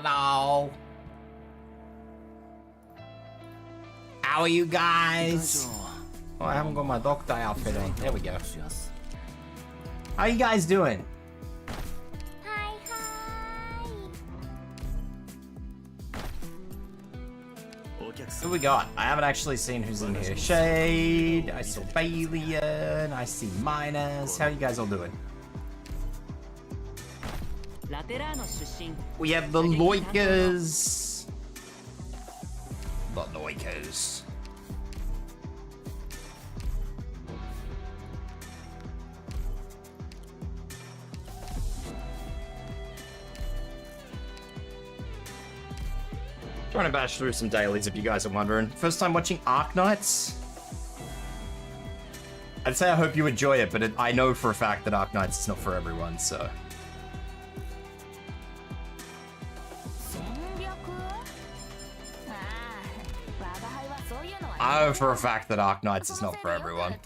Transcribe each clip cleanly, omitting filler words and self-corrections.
Hello. How are you guys? Oh, I haven't got my doctor outfit on. There we go. How you guys doing? Hi, Who we got? I haven't actually seen who's in here. Shade, I saw Balian, I see Minus. How you guys all doing? We have the Loikers. The Loikers. Trying to bash through some dailies if you guys are wondering. First time watching Arknights. I'd say I hope you enjoy it, but I know for a fact that Arknights is not for everyone, so. I know for a fact that Arknights is not for everyone. I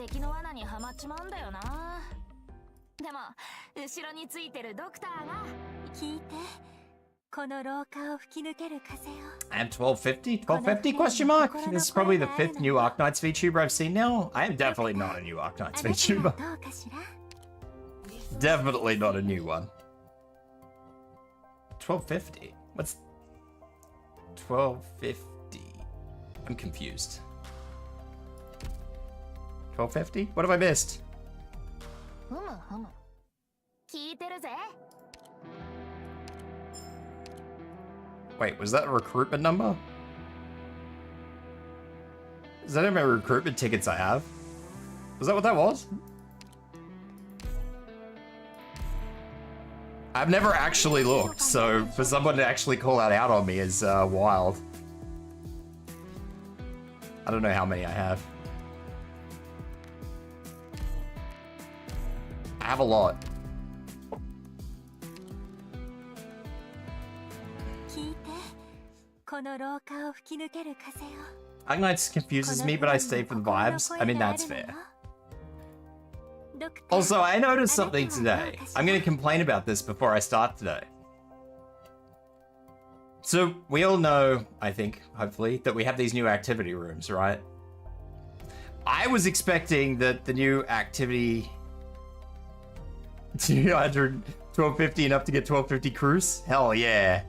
am 1250? 1250 question mark? This is probably the 5th new Arknights VTuber I've seen now. I am definitely not a new Arknights VTuber. Definitely not a new one. 1250? What's 1250? I'm confused. 1250? What have I missed? Wait, was that a recruitment number? Is that how many recruitment tickets I have? Was that what that was? I've never actually looked, so for someone to actually call that out on me is wild. I don't know how many I have. I have a lot. Arknights confuses me, but I stay for the vibes. I mean, that's fair. Also, I noticed something today. I'm going to complain about this before I start today. So, we all know, I think, hopefully, that we have these new activity rooms, right? I was expecting that the new activity... 200, 1250 enough to get 1250 cruise? Hell yeah.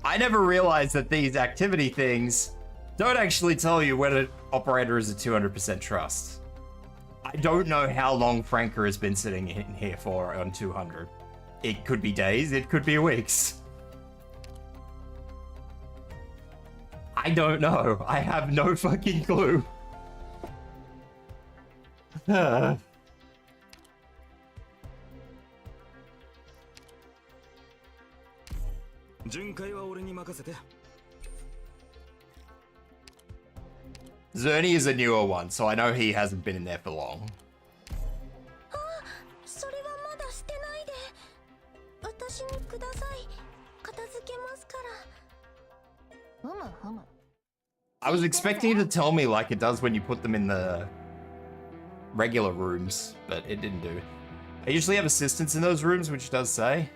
I never realized that these activity things don't actually tell you when an operator is a 200% trust. I don't know how long Franker has been sitting in here for on 200. It could be days, it could be weeks. I don't know. I have no fucking clue. Zerny is a newer one, so I know he hasn't been in there for long. I was expecting you to tell me like it does when you put them in the regular rooms, but it didn't do. I usually have assistants in those rooms, which does say.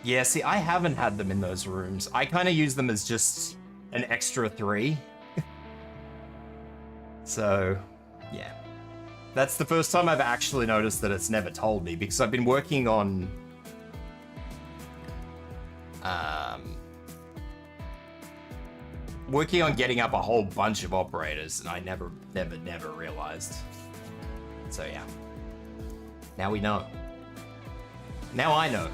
Yeah, see, I haven't had them in those rooms. I kind of use them as just an extra 3. So, yeah. That's the first time I've actually noticed that it's never told me, because I've been working on... working on getting up a whole bunch of operators, and I never realized. So, yeah. Now we know. Now I know.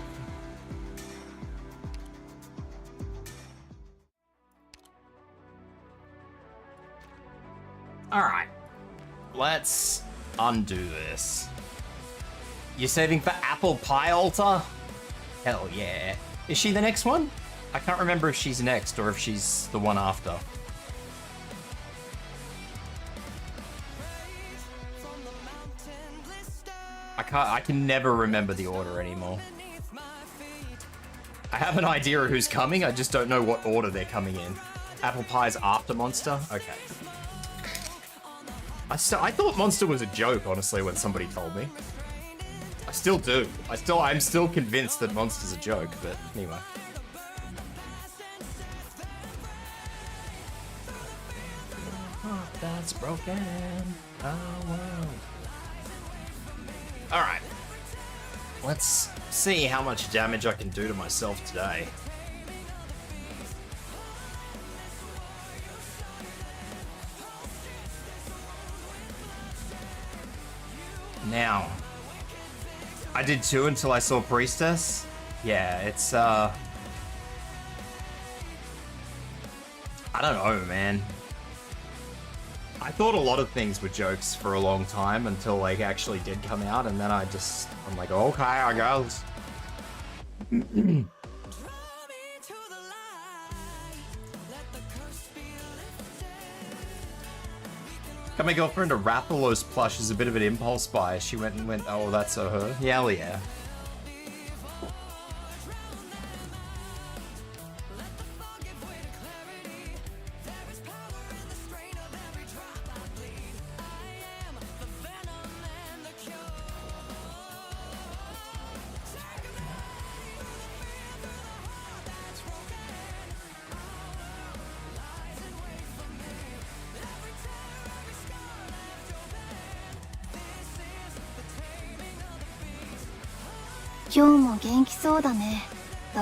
Alright, let's undo this. You're saving for apple pie altar? Hell yeah. Is she the next one? I can't remember if she's next or if she's the one after. I can never remember the order anymore. I have an idea of who's coming, I just don't know what order they're coming in. Apple pie's after Monster? Okay. I thought Monster was a joke, honestly, when somebody told me. I still do. I'm still convinced that Monster's a joke, but anyway. Oh, that's broken. Oh, wow. Alright. Let's see how much damage I can do to myself today. Now, I did 2 until I saw Priestess. Yeah, it's, I don't know, man. I thought a lot of things were jokes for a long time until, like, actually did come out, and then I'm like, okay, I guess. Got my girlfriend a Rathalos plush as a bit of an impulse buy. She went, oh, that's so her. Yeah, hell yeah.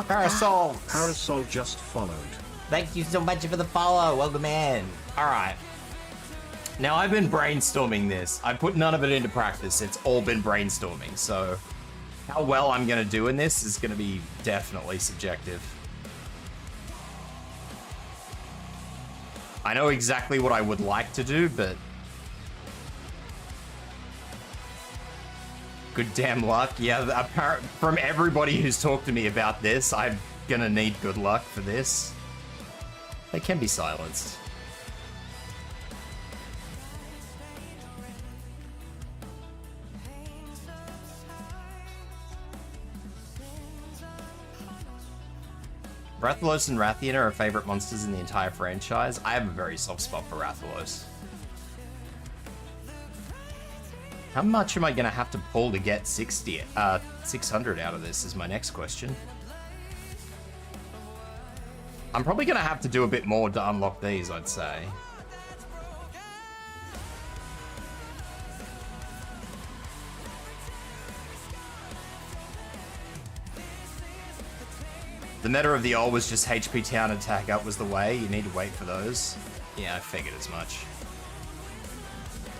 Parasol! Parasol just followed. Thank you so much for the follow. Welcome in. Alright. Now, I've been brainstorming this. I put none of it into practice. It's all been brainstorming, so how well I'm going to do in this is going to be definitely subjective. I know exactly what I would like to do, but good damn luck. Yeah, from everybody who's talked to me about this, I'm gonna need good luck for this. They can be silenced. Rathalos and Rathian are our favorite monsters in the entire franchise. I have a very soft spot for Rathalos. How much am I going to have to pull to get 600 out of this is my next question. I'm probably going to have to do a bit more to unlock these, I'd say. The meta of the old was just HP town attack up was the way. You need to wait for those. Yeah, I figured as much.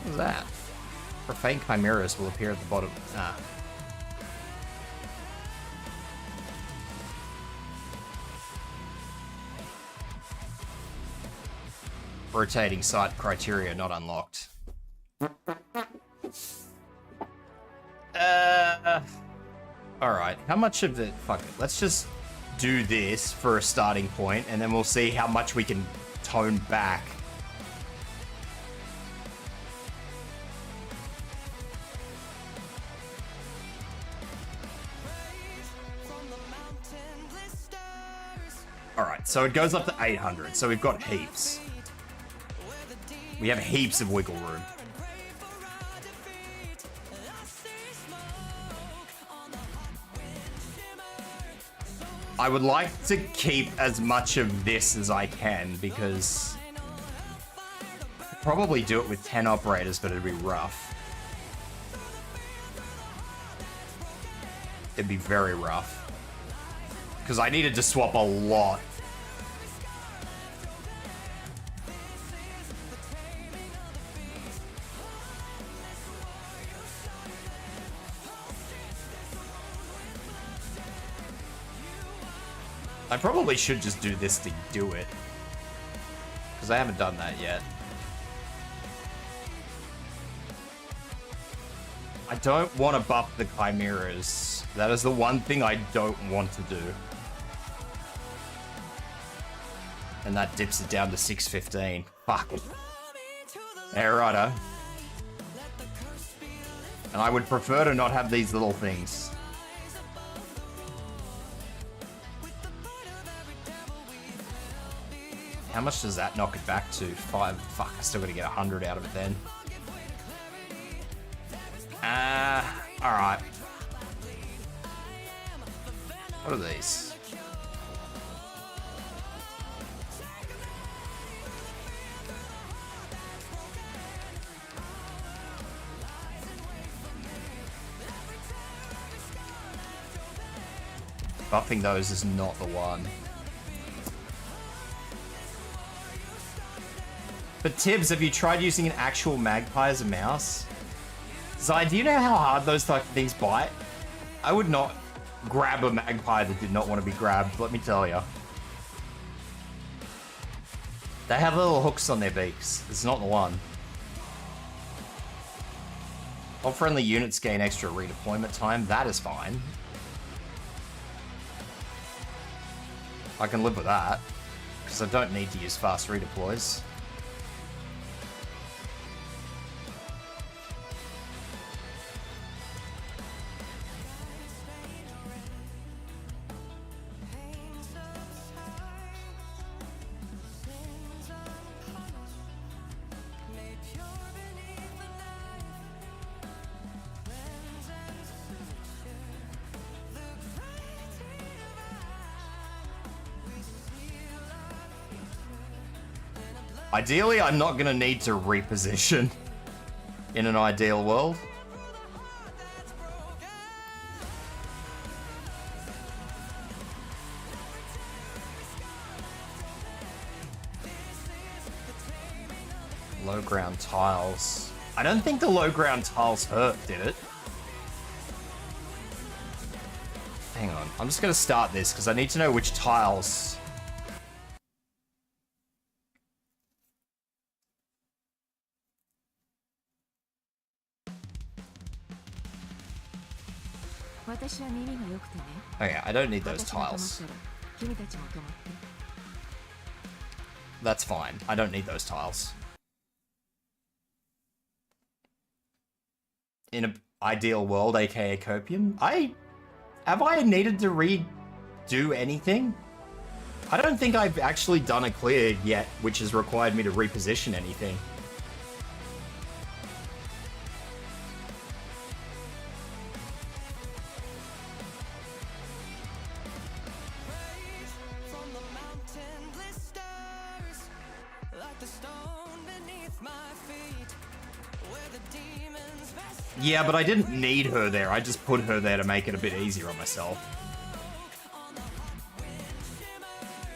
What was that? Profane chimeras will appear at the bottom. Ah. Rotating site criteria not unlocked. Alright, how much of it? Fuck it. Let's just do this for a starting point, and then we'll see how much we can tone back. Alright, so it goes up to 800, so we've got heaps. We have heaps of wiggle room. I would like to keep as much of this as I can, because I could probably do it with 10 operators, but it'd be rough. It'd be very rough. Because I needed to swap a lot. I probably should just do this to do it. Because I haven't done that yet. I don't want to buff the chimeras. That is the one thing I don't want to do. And that dips it down to 615. Fuck. Yeah, righto. And I would prefer to not have these little things. How much does that knock it back to? 5. Fuck, I still gotta get 100 out of it then. Alright. What are these? Buffing those is not the one. But Tibs, have you tried using an actual magpie as a mouse? Zai, do you know how hard those type of things bite? I would not grab a magpie that did not want to be grabbed, let me tell you. They have little hooks on their beaks. It's not the one. All friendly units gain extra redeployment time. That is fine. I can live with that, because I don't need to use fast redeploys. Ideally, I'm not going to need to reposition in an ideal world. Low ground tiles. I don't think the low ground tiles hurt, did it? Hang on. I'm just going to start this because I need to know which tiles. Okay, I don't need those tiles. That's fine. I don't need those tiles. In an ideal world, aka Copium, have I needed to redo anything? I don't think I've actually done a clear yet, which has required me to reposition anything. Yeah, but I didn't need her there. I just put her there to make it a bit easier on myself.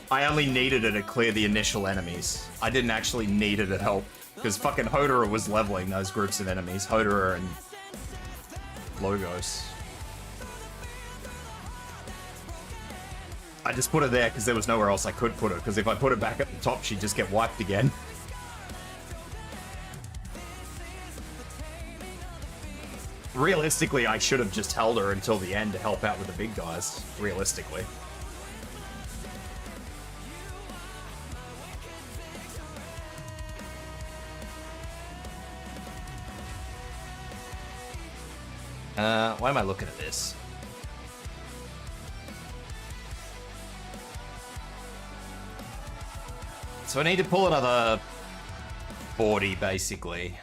I only needed her to clear the initial enemies. I didn't actually need her to help, because fucking Hodora was leveling those groups of enemies. Hodora and Logos. I just put her there because there was nowhere else I could put her, because if I put her back at the top, she'd just get wiped again. Realistically, I should have just held her until the end to help out with the big guys. Realistically. Why am I looking at this? So I need to pull another 40, basically.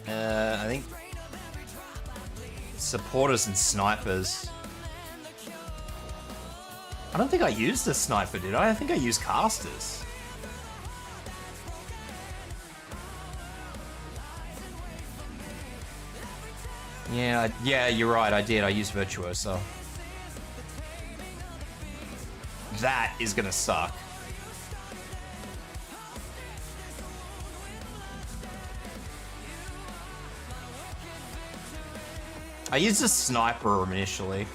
I think supporters and snipers. I don't think I used a sniper, did I? I think I used casters. Yeah, you're right, I did. I used Virtuoso. That is gonna suck. I used a sniper initially.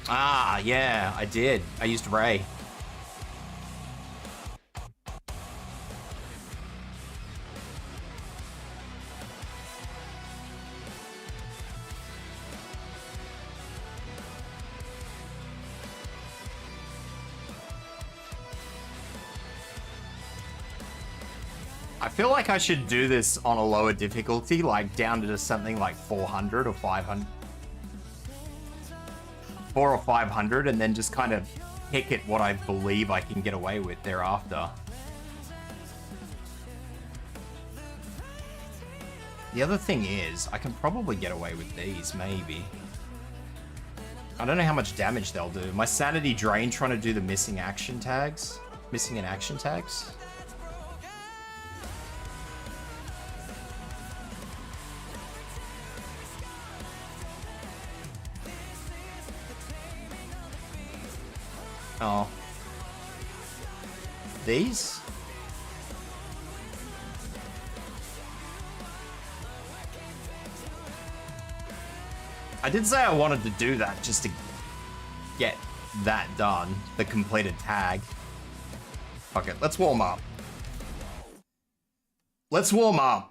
Ah, yeah, I did. I used Ray. I feel like I should do this on a lower difficulty, like down to just something like 400 or 500. 4 or 500, and then just kind of pick at what I believe I can get away with thereafter. The other thing is, I can probably get away with these, maybe. I don't know how much damage they'll do. My sanity drain trying to do the missing action tags. Missing in action tags. Oh. These? I did say I wanted to do that just to get that done, the completed tag. Fuck it, let's warm up. Let's warm up.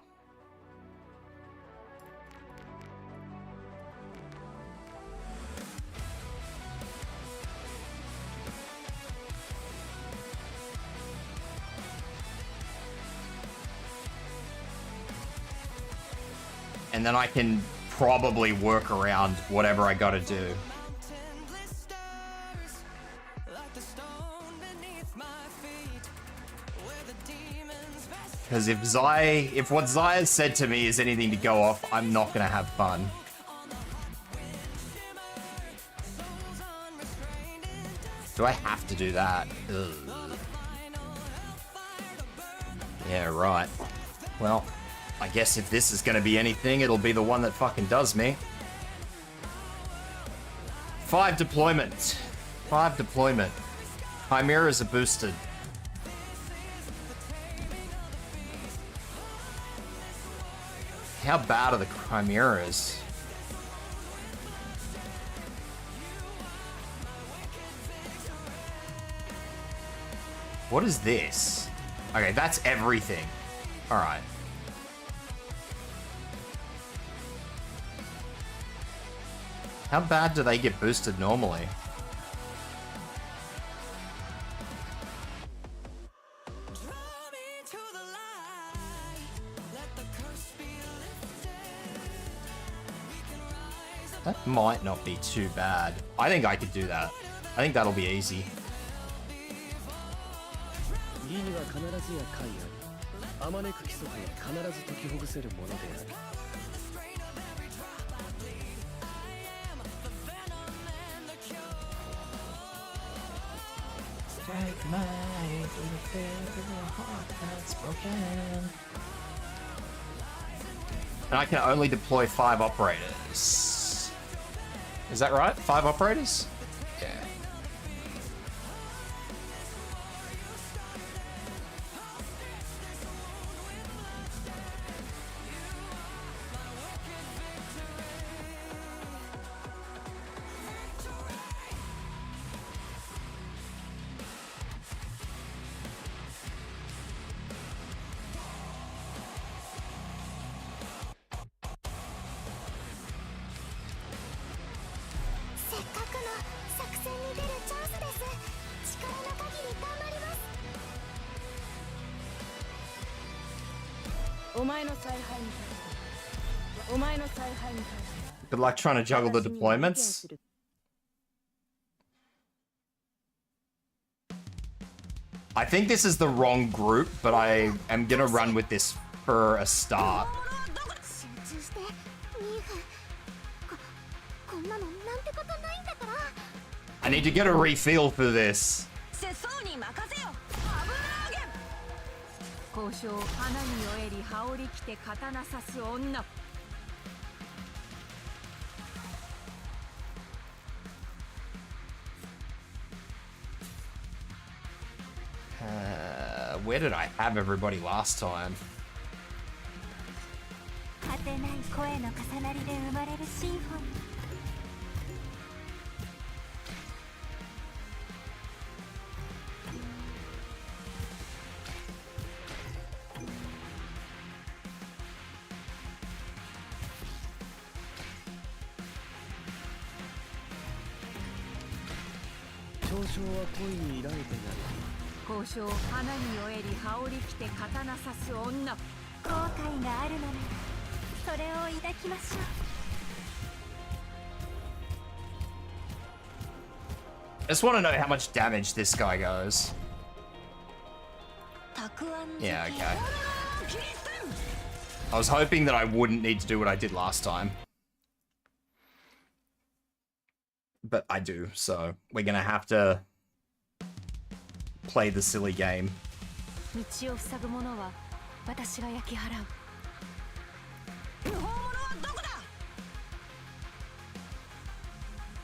And then I can probably work around whatever I gotta do. Because if what Zaya said to me is anything to go off, I'm not gonna have fun. Do I have to do that? Ugh. Yeah, right. Well, I guess if this is gonna be anything, it'll be the one that fucking does me. 5 deployment. 5 deployment. Chimeras are boosted. How bad are the chimeras? What is this? Okay, that's everything. Alright. How bad do they get boosted normally? That might not be too bad. I think I could do that. I think that'll be easy. And I can only deploy 5 operators. Is that right? 5 operators? Yeah. Good luck trying to juggle the deployments. I think this is the wrong group, but I am gonna run with this for a start. I need to get a refill for this. Where did I have everybody last time? 交渉花に酔えり羽織着て刀刺す女。後悔があるのならそれを抱きましょう。 I just want to know how much damage this guy goes. Yeah, okay. I was hoping that I wouldn't need to do what I did last time. But I do, so we're gonna have to play the silly game.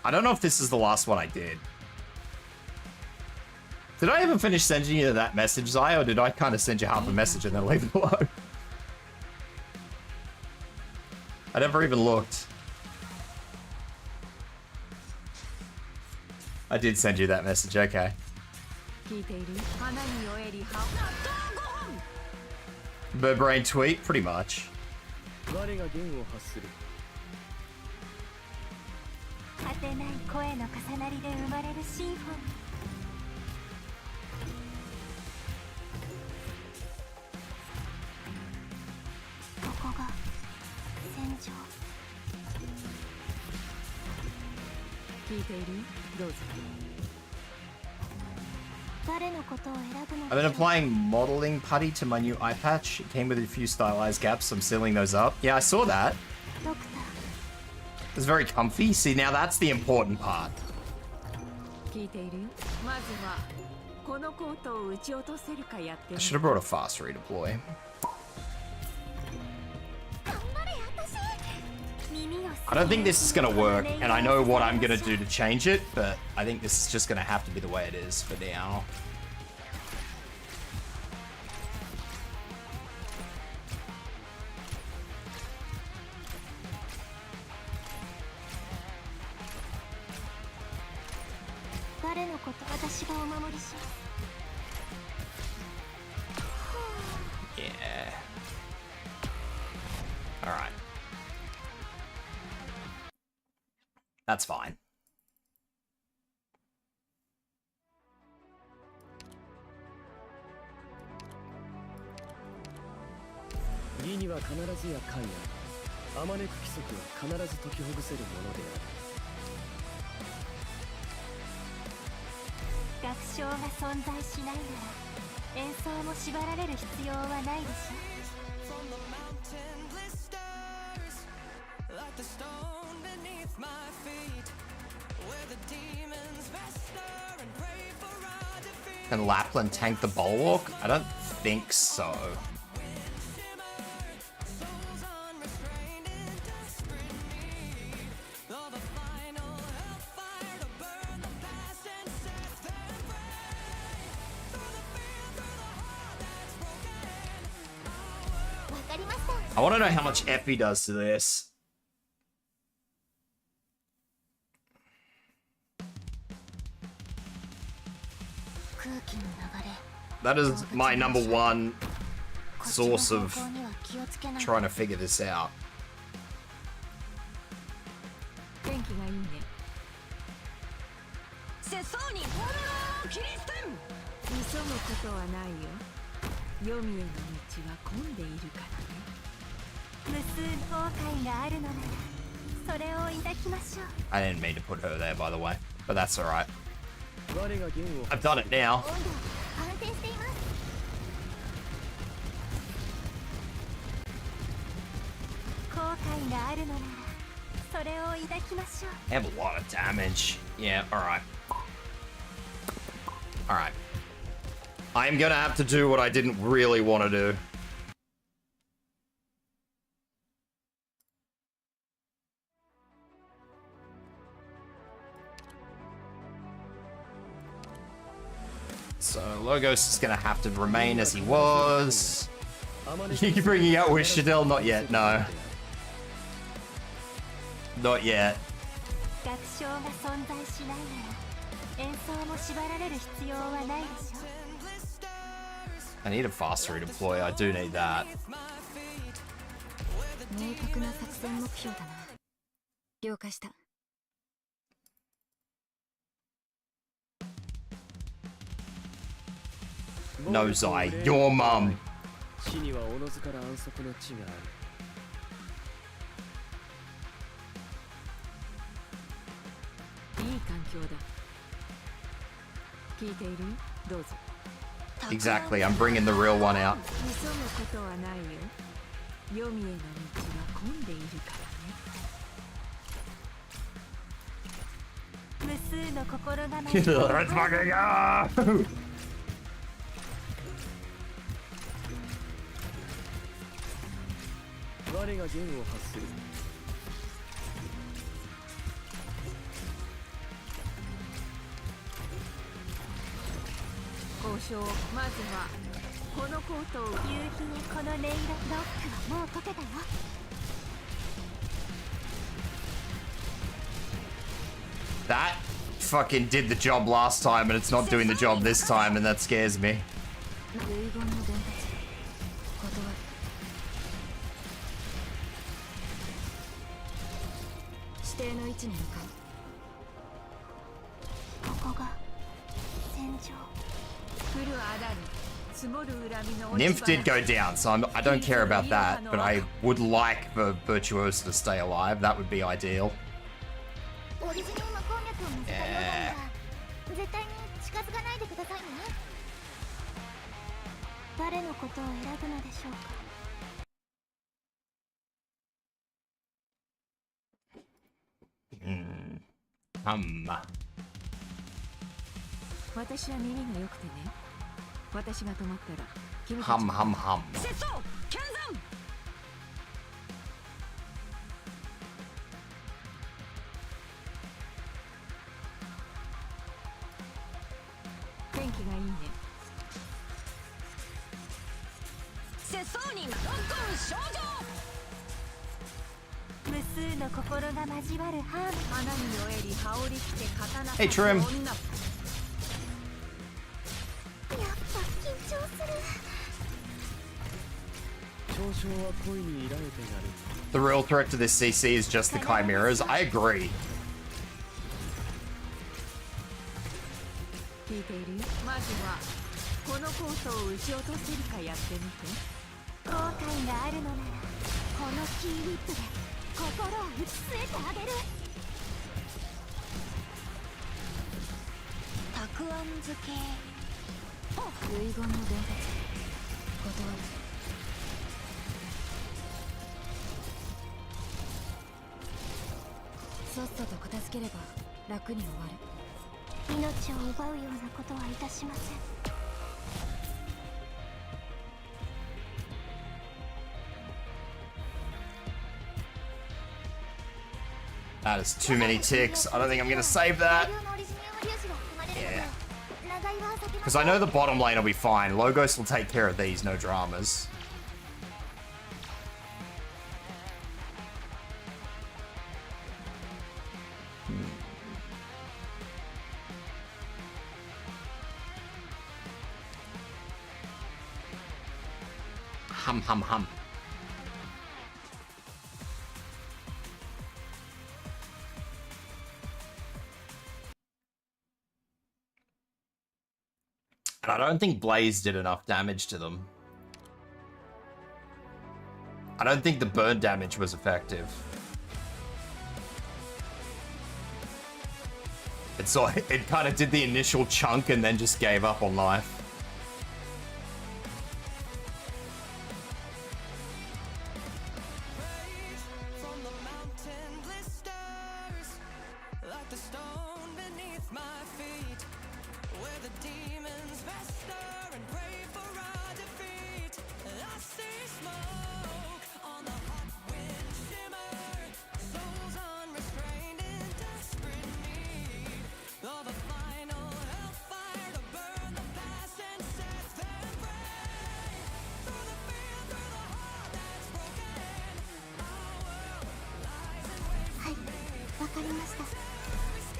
I don't know if this is the last one I did. Did I ever finish sending you that message, Zai, or did I kind of send you half a message and then leave it alone? I never even looked. I did send you that message, okay. Bird brain tweet, pretty much. I've been applying modeling putty to my new eye patch. It came with a few stylized gaps. I'm sealing those up. Yeah, I saw that. It's very comfy. See, now that's the important part. I should have brought a fast redeploy. I don't think this is going to work, and I know what I'm going to do to change it, but I think this is just going to have to be the way it is for now. Yeah. All right. That's fine. Can Lapland tank the bulwark? I don't think so. I want to know how much Epi does to this. That is my number one source of trying to figure this out. I didn't mean to put her there, by the way, but that's alright. I've done it now. I have a lot of damage. Yeah, alright. Alright. I'm gonna have to do what I didn't really want to do. So Logos is gonna have to remain as he was. You bringing out with Shadell? Not yet, no. Not yet. I need a fast redeploy, I do need that. Nozai, your mum. 死にはおのずから安息の地がある。いい環境だ。聞いているよ。どうぞ。 Exactly, I'm bringing the real one out. 急ぐことはないよ。黄泉への道は混んでいるからね。無数の心が Let's fucking go! 我が弦を発する。交渉、まずはこのコートを。夕日にこの音色。ロックはもう解けたよ。 That fucking did the job last time and it's not doing the job this time and that scares me. 遺言の伝達。断る。指定の位置に向かう。ここが戦場。 降るあらぬ積もる恨みの落ち Nymph 葉。 did go down, so I don't care about that, but I would like for Virtuoso to stay alive. That would be ideal. オリジナル魔攻略を見せたようだから絶対に近づかないでくださいね。誰のことを選ぶのでしょうか。 私は耳が良くてね。私が止まったら君たち Hum. 戦争剣山。天気がいいね。戦争人ロックン少女。無数の心が交わるハーモ花に酔えり羽織り着て刀 Hey, Trim. やっぱ緊張する。 嘲笑は恋に抱いてなる。 The real threat to this CC is just the chimeras. I agree. 聞いているよ。まずはこのコートを撃ち落とせるかやってみて。後悔があるのならこのキーウィップで心を打ち据えてあげる。たくあん漬け。遺言の伝達。断る。さっさと片付ければ楽に終わる。命を奪うようなことはいたしません。 That is too many ticks. I don't think I'm going to save that. Yeah. Because I know the bottom lane will be fine. Logos will take care of these, no dramas. Hum. And I don't think Blaze did enough damage to them. I don't think the burn damage was effective. It's like, it kind of did the initial chunk and then just gave up on life.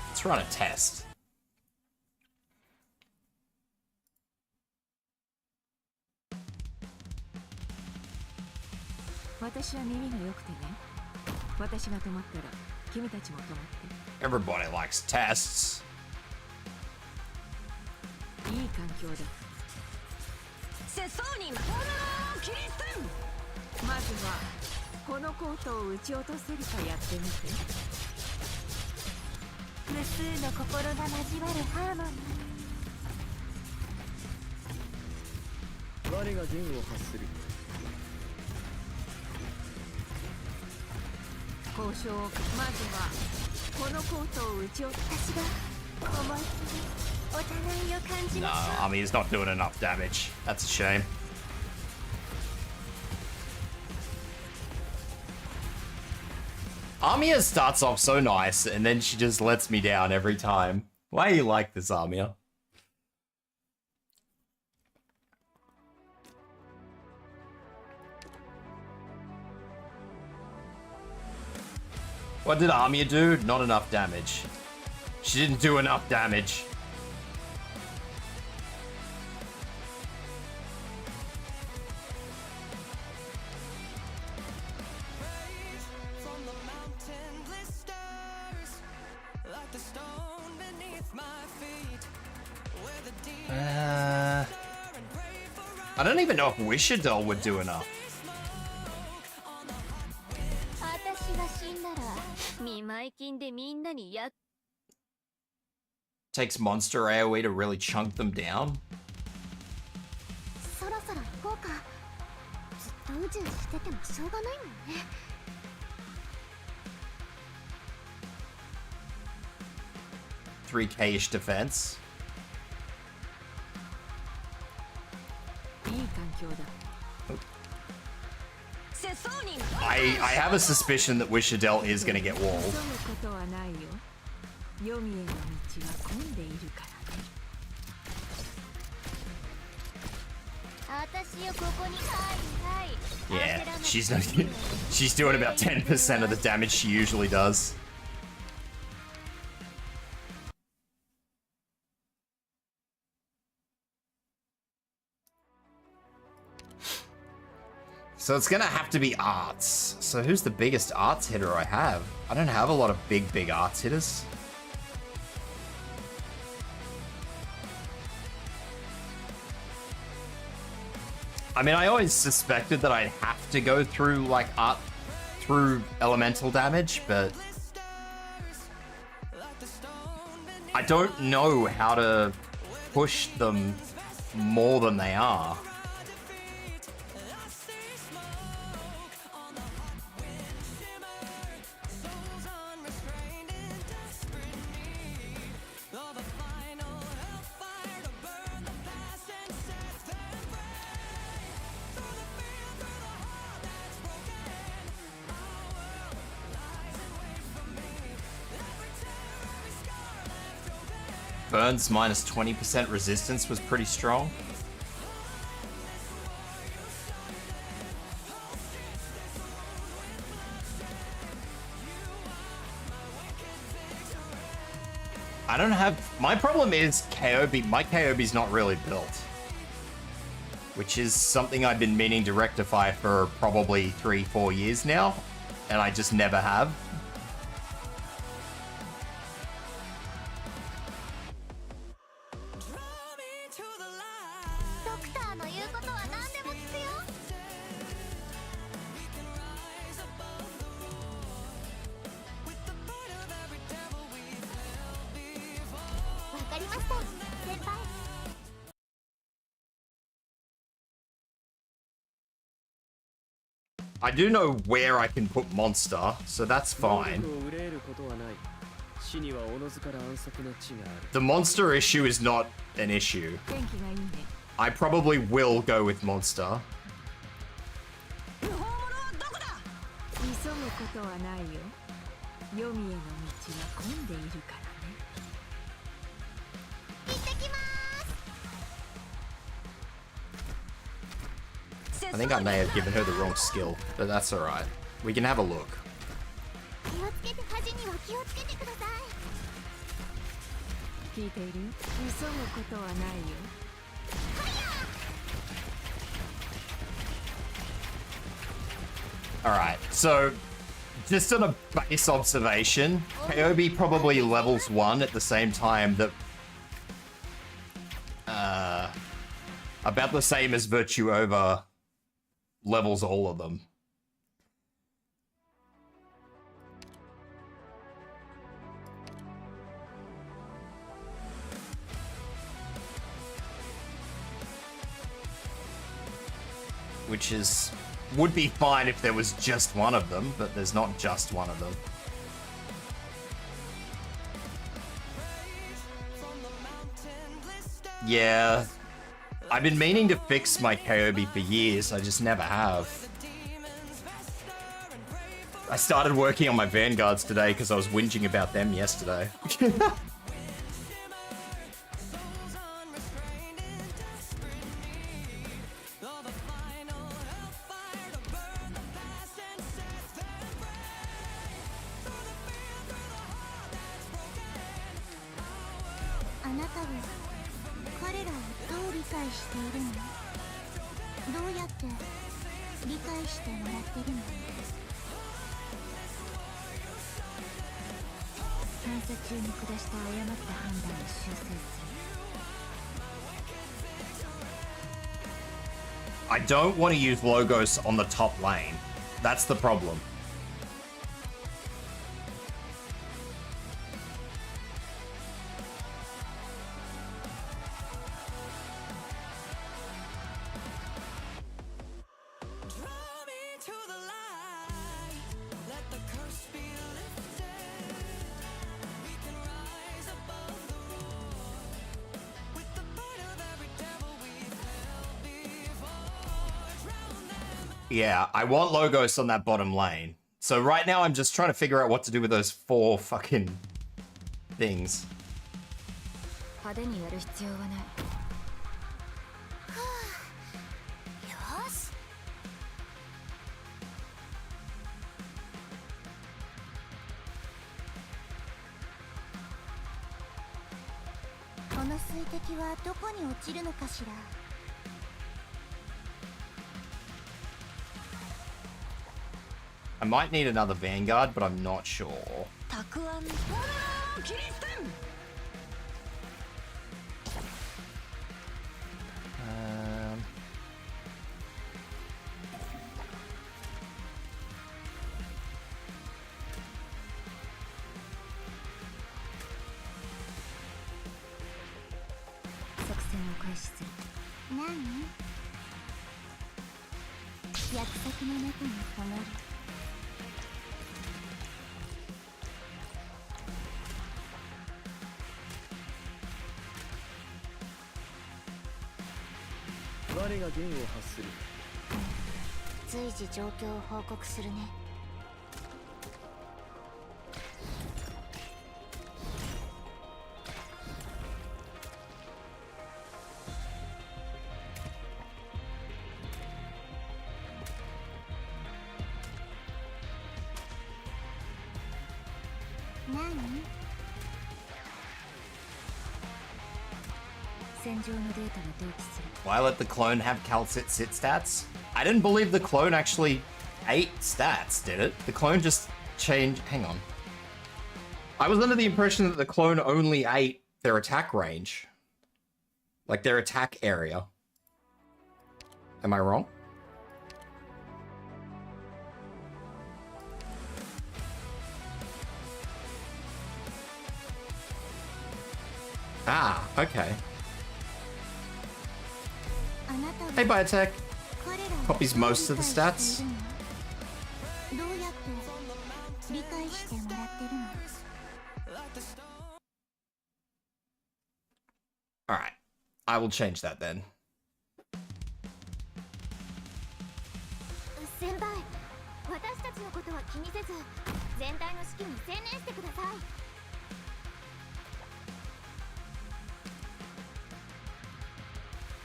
Let's run a test. Everybody likes tests. いい環境だ。世相に炎を切り捨てん。まずはこのコートを撃ち落とせるかやってみて。無数の心が交わるハーモニ我が弦を発する。交渉。まずはこのコートを撃ち落と私が思いっきりお互いを感じ No, ましょう Amiya's not doing enough damage. That's a shame. Amiya starts off so nice, and then she just lets me down every time. Why are you like this, Amiya? What did Amiya do? Not enough damage. She didn't do enough damage. I don't even know if Wishadel would do enough. 私が死んだら見舞金でみんなにやっ Takes monster AoE to really chunk them down. そろそろ行こうかずっと宇宙しててもしょうがないもんね 3k-ish defense. いい環境だ。世相に I have a suspicion that Wishadel is going to get 急 walled. ぐことはないよ。黄泉への道は混んでいるからね。私よここにはいはい Yeah, she's not, she's doing about 10% of the damage she usually does. So it's gonna have to be arts. So who's the biggest arts hitter I have? I don't have a lot of big arts hitters. I mean, I always suspected that I'd have to go through, like, art through elemental damage, but I don't know how to push them more than they are. Burns minus 20% resistance was pretty strong. I don't have... My problem is KOB. My KOB's not really built. Which is something I've been meaning to rectify for probably 3-4 years now. And I just never have. I do know where I can put monster, so that's fine. The monster issue is not an issue. 天気がいいね。 I probably will go with monster. 不法者はどこだ。急ぐことはないよ。黄泉への道は混んでいるからね。行ってきま I think I may have given her the wrong skill, but that's alright. We can have a look. す気をつけて恥には気をつけてください 聞いている？急ぐことはないよ。 Alright, so just on a base observation, KOB probably levels 1 at the same time that About the same as vtuber levels all of them. Which would be fine if there was just one of them, but there's not just one of them. Yeah, I've been meaning to fix my KOB for years, I just never have. I started working on my Vanguards today because I was whinging about them yesterday. I don't want to use Logos on the top lane. That's the problem. Yeah, I want Logos on that bottom lane. So right now I'm just trying to figure out what to do with those 4 fucking things. I might need another Vanguard, but I'm not sure. Why let the clone have Calcit sit stats? I didn't believe the clone actually ate stats, did it? The clone just changed... Hang on. I was under the impression that the clone only ate their attack range. Like their attack area. Am I wrong? Ah, okay. Hey, Biotech. Copies most of the stats. Alright. I will change that then.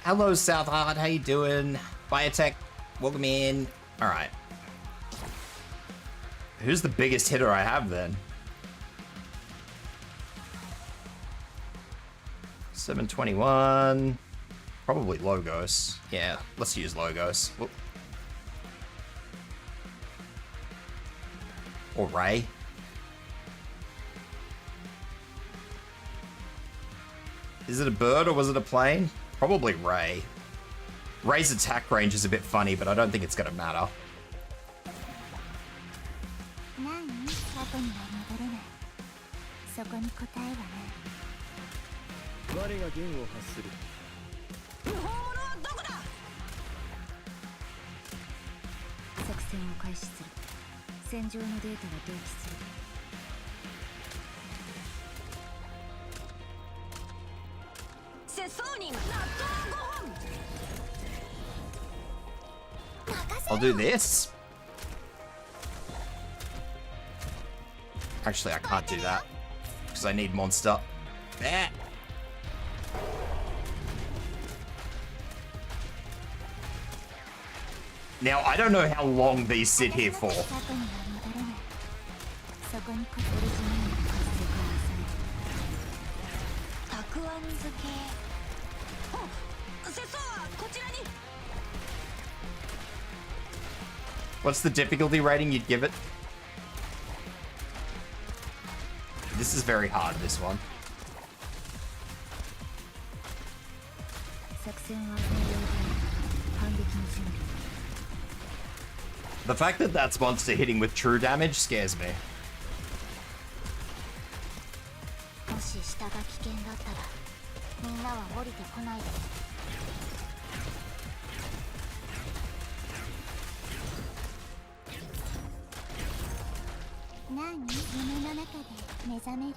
Hello, Southheart. How you doing? Biotech, welcome in. All right. Who's the biggest hitter I have then? 721. Probably Logos. Yeah, let's use Logos. Whoop. Or Ray. Is it a bird or was it a plane? Probably Ray. Ray's attack range is a bit funny, but I don't think it's gonna matter. 何過去には戻れない。そこに答えはない。我が弦を発する。不法者はどこだ。作戦を開始する。戦場のデータが同期する。世相人納豆5本。 I'll do this. Actually, I can't do that because I need monster. There. Now, I don't know how long these sit here for. 過去には戻れない。そこに答えオリジナルの活性化を抑える。たくあん漬け。世相はこちらに。 What's the difficulty rating you'd give it? This is very hard, this one. 作戦は同様で反撃の準備。 The fact that that's monster hitting with true damage scares me. もし下が危険だったらみんなは降りてこないで。何夢の中で目覚める。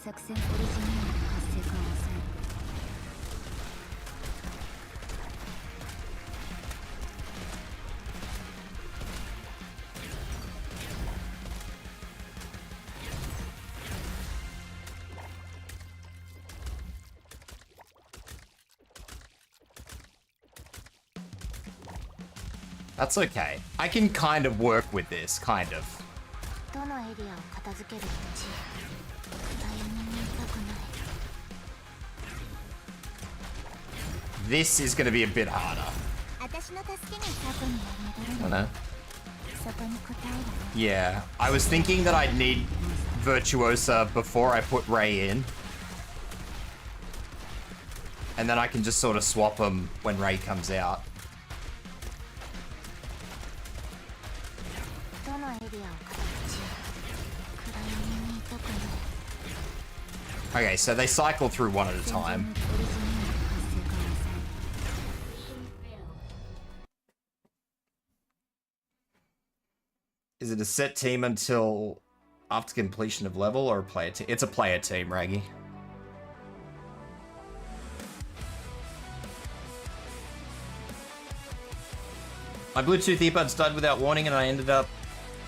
作戦オリジナルの活性化を抑える。 That's okay. I can kind of work with this, kind of. どのエリアを片付けるうち暗闇にいたくない。 This is going to be a bit harder. 私の助けが過去には戻れ I don't ない。 know. そこに答えはない。 Yeah, I was thinking that I'd need Virtuosa before I put Ray in. And then I can just sort of swap them when Ray comes out. どのエリアを片付け暗闇にいたくない。 Okay, so they cycle through one at a time. オリジナルの活性化を抑える。 Is it a set team until after completion of level or a player team? It's a player team, Raggy. My Bluetooth earbuds died without warning and I ended up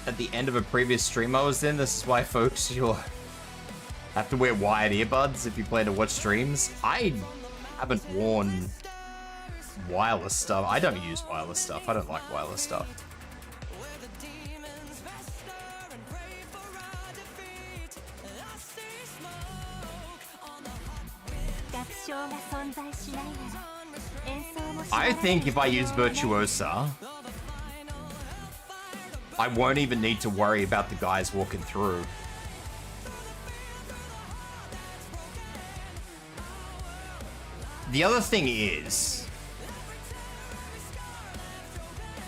at the end of a previous stream I was in. This is why, folks, you'll have to wear wired earbuds if you plan to watch streams. I haven't worn wireless stuff. I don't use wireless stuff. I don't like wireless stuff. 楽章が存在しないなら演奏もしない。 I think if I use Virtuosa, I won't even need to worry about the guys walking through. The other thing is,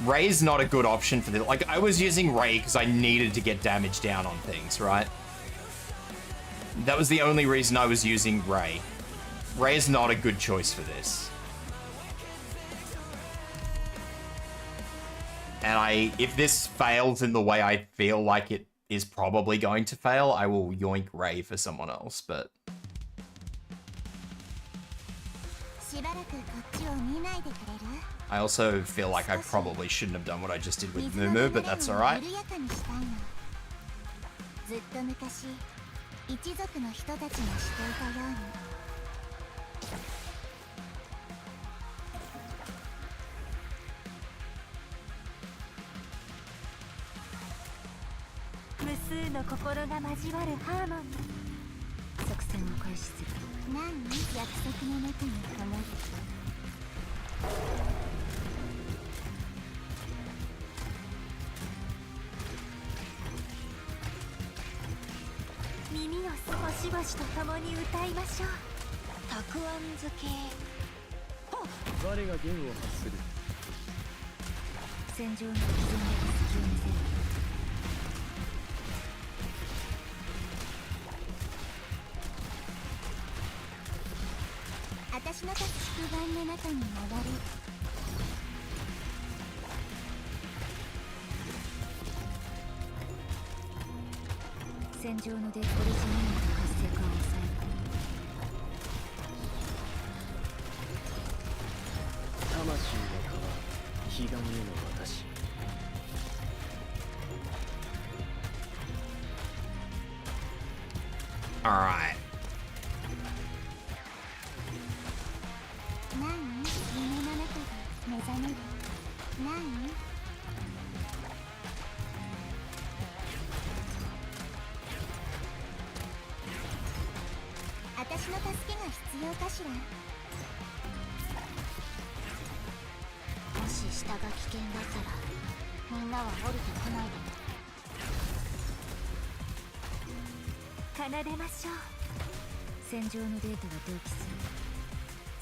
Ray's not a good option for this. Like, I was using Ray because I needed to get damage down on things, right? That was the only reason I was using Ray. Ray is not a good choice for this. And if this fails in the way I feel like it is probably going to fail, I will yoink Ray for someone else, but... しばらくこっちを見ないでくれる？ I also feel like I probably shouldn't have done what I just did with Mumu, but that's alright. 緩やかにしたいの。ずっと昔、一族の人たちがしていたように。無数の心が交わるハーモニー。作戦を開始する。何？約束の中に構えてきた。耳を少しばしと共に歌いましょう。たくあん漬け。我が弦を発する。戦場の既存で隙を見せる。私の立つ宿盤の中に流れる。戦場のデッドレジメント活性化を抑える。魂の皮彼岸への私。Alright. 何？夢の中で目覚める。何？私の助けが必要かしら。もし下が危険だったらみんなは降りてこないで。奏でましょう。戦場のデータが同期する。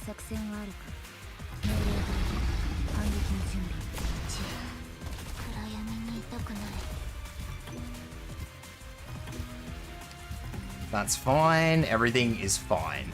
作戦はあるか。命令通り反撃の準備。暗闇にいたくない。That's fine. Everything is fine.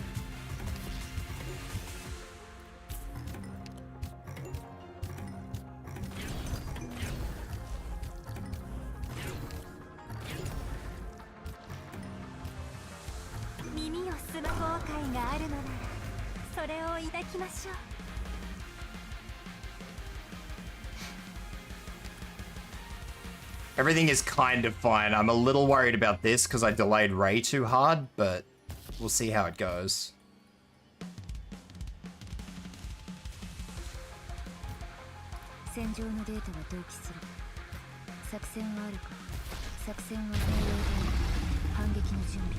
Everything is kind of fine. I'm a little worried about this because I delayed Ray too hard, but we'll see how it goes. 戦場のデータが同期する。作戦はあるか。作戦は命令通り反撃の準備。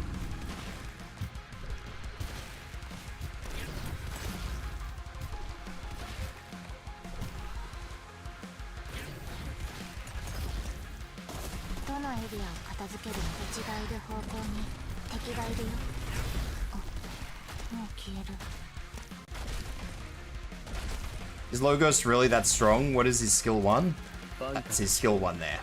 どのエリアを片付けるのと違いる方向に敵がいるよ。あ、もう消える。Is Logos really that strong? What is his skill 1? That's his skill 1 there.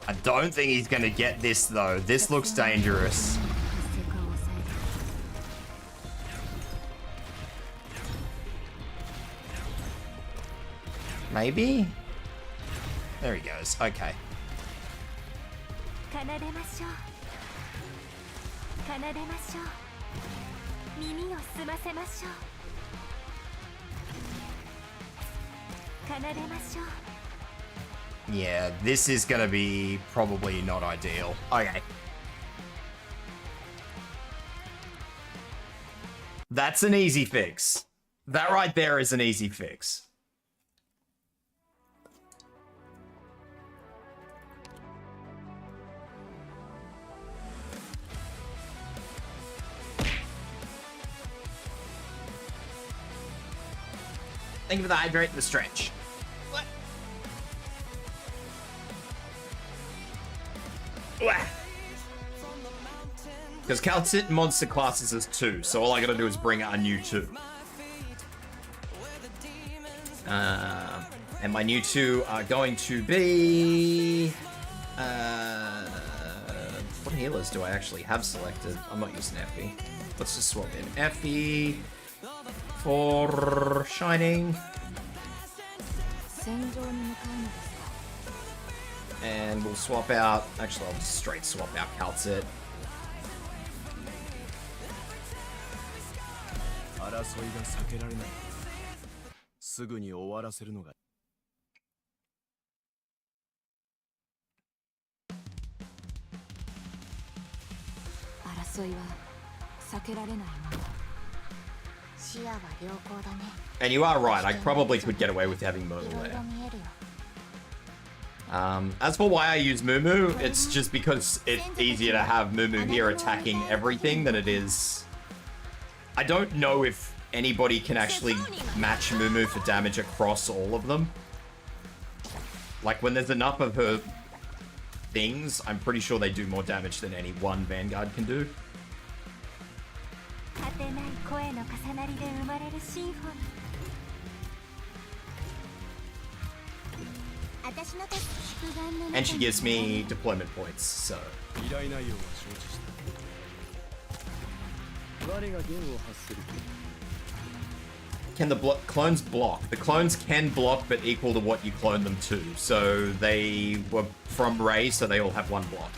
I don't think he's gonna get this though. This looks dangerous. Maybe? There he goes. Okay. 奏でましょう。奏でましょう。耳を澄ませましょう。奏でましょう。Yeah, this is gonna be probably not ideal. Okay. That's an easy fix. That right there is an easy fix. Thank you for the hydrate and the stretch. What? Because Calcit monster classes is 2, so all I gotta do is bring our new 2. And my new 2 are going to be... what healers do I actually have selected? I'm not using Effie. Let's just swap in Effie for Shining. And we'll swap out... Actually, I'll just straight swap out Calcit. 争いが避けられない。すぐに終わらせるのが。争いは避けられないもの。視野は良好だね。 And you are right, I probably could get away with having Momo いろいろ there. 見えるよ。 As for why I use Mumu, it's just because it's easier to have Mumu here attacking everything than it is... I don't know if anybody can actually match Mumu for damage across all of them. Like, when there's enough of her things, I'm pretty sure they do more damage than any one Vanguard can do. 果てない声の重なりで生まれるシンフォニー。私の手宿願の中に And she gives me deployment points, so... 依頼内容は承知した。我が弦を発する。 Can the clones block? The clones can block, but equal to what you clone them to. So they were from Ray, so they all have one block.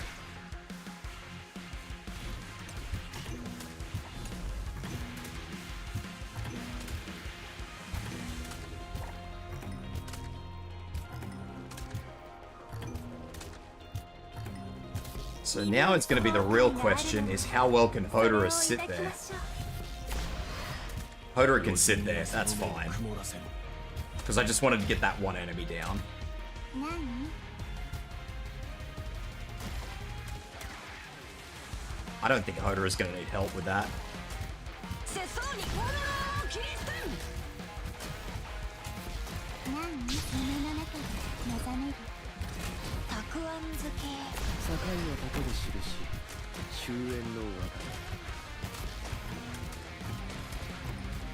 So now it's going to be the real question, is how well can Hodorous sit there? Hodor can sit there, that's fine. Because I just wanted to get that one enemy down. 何？ I don't think Hodor is going to need help with that. 世相に本物を切り捨てる。何？夢の中で目覚める。たくあん漬け。境を盾で記し、終焉の和だ。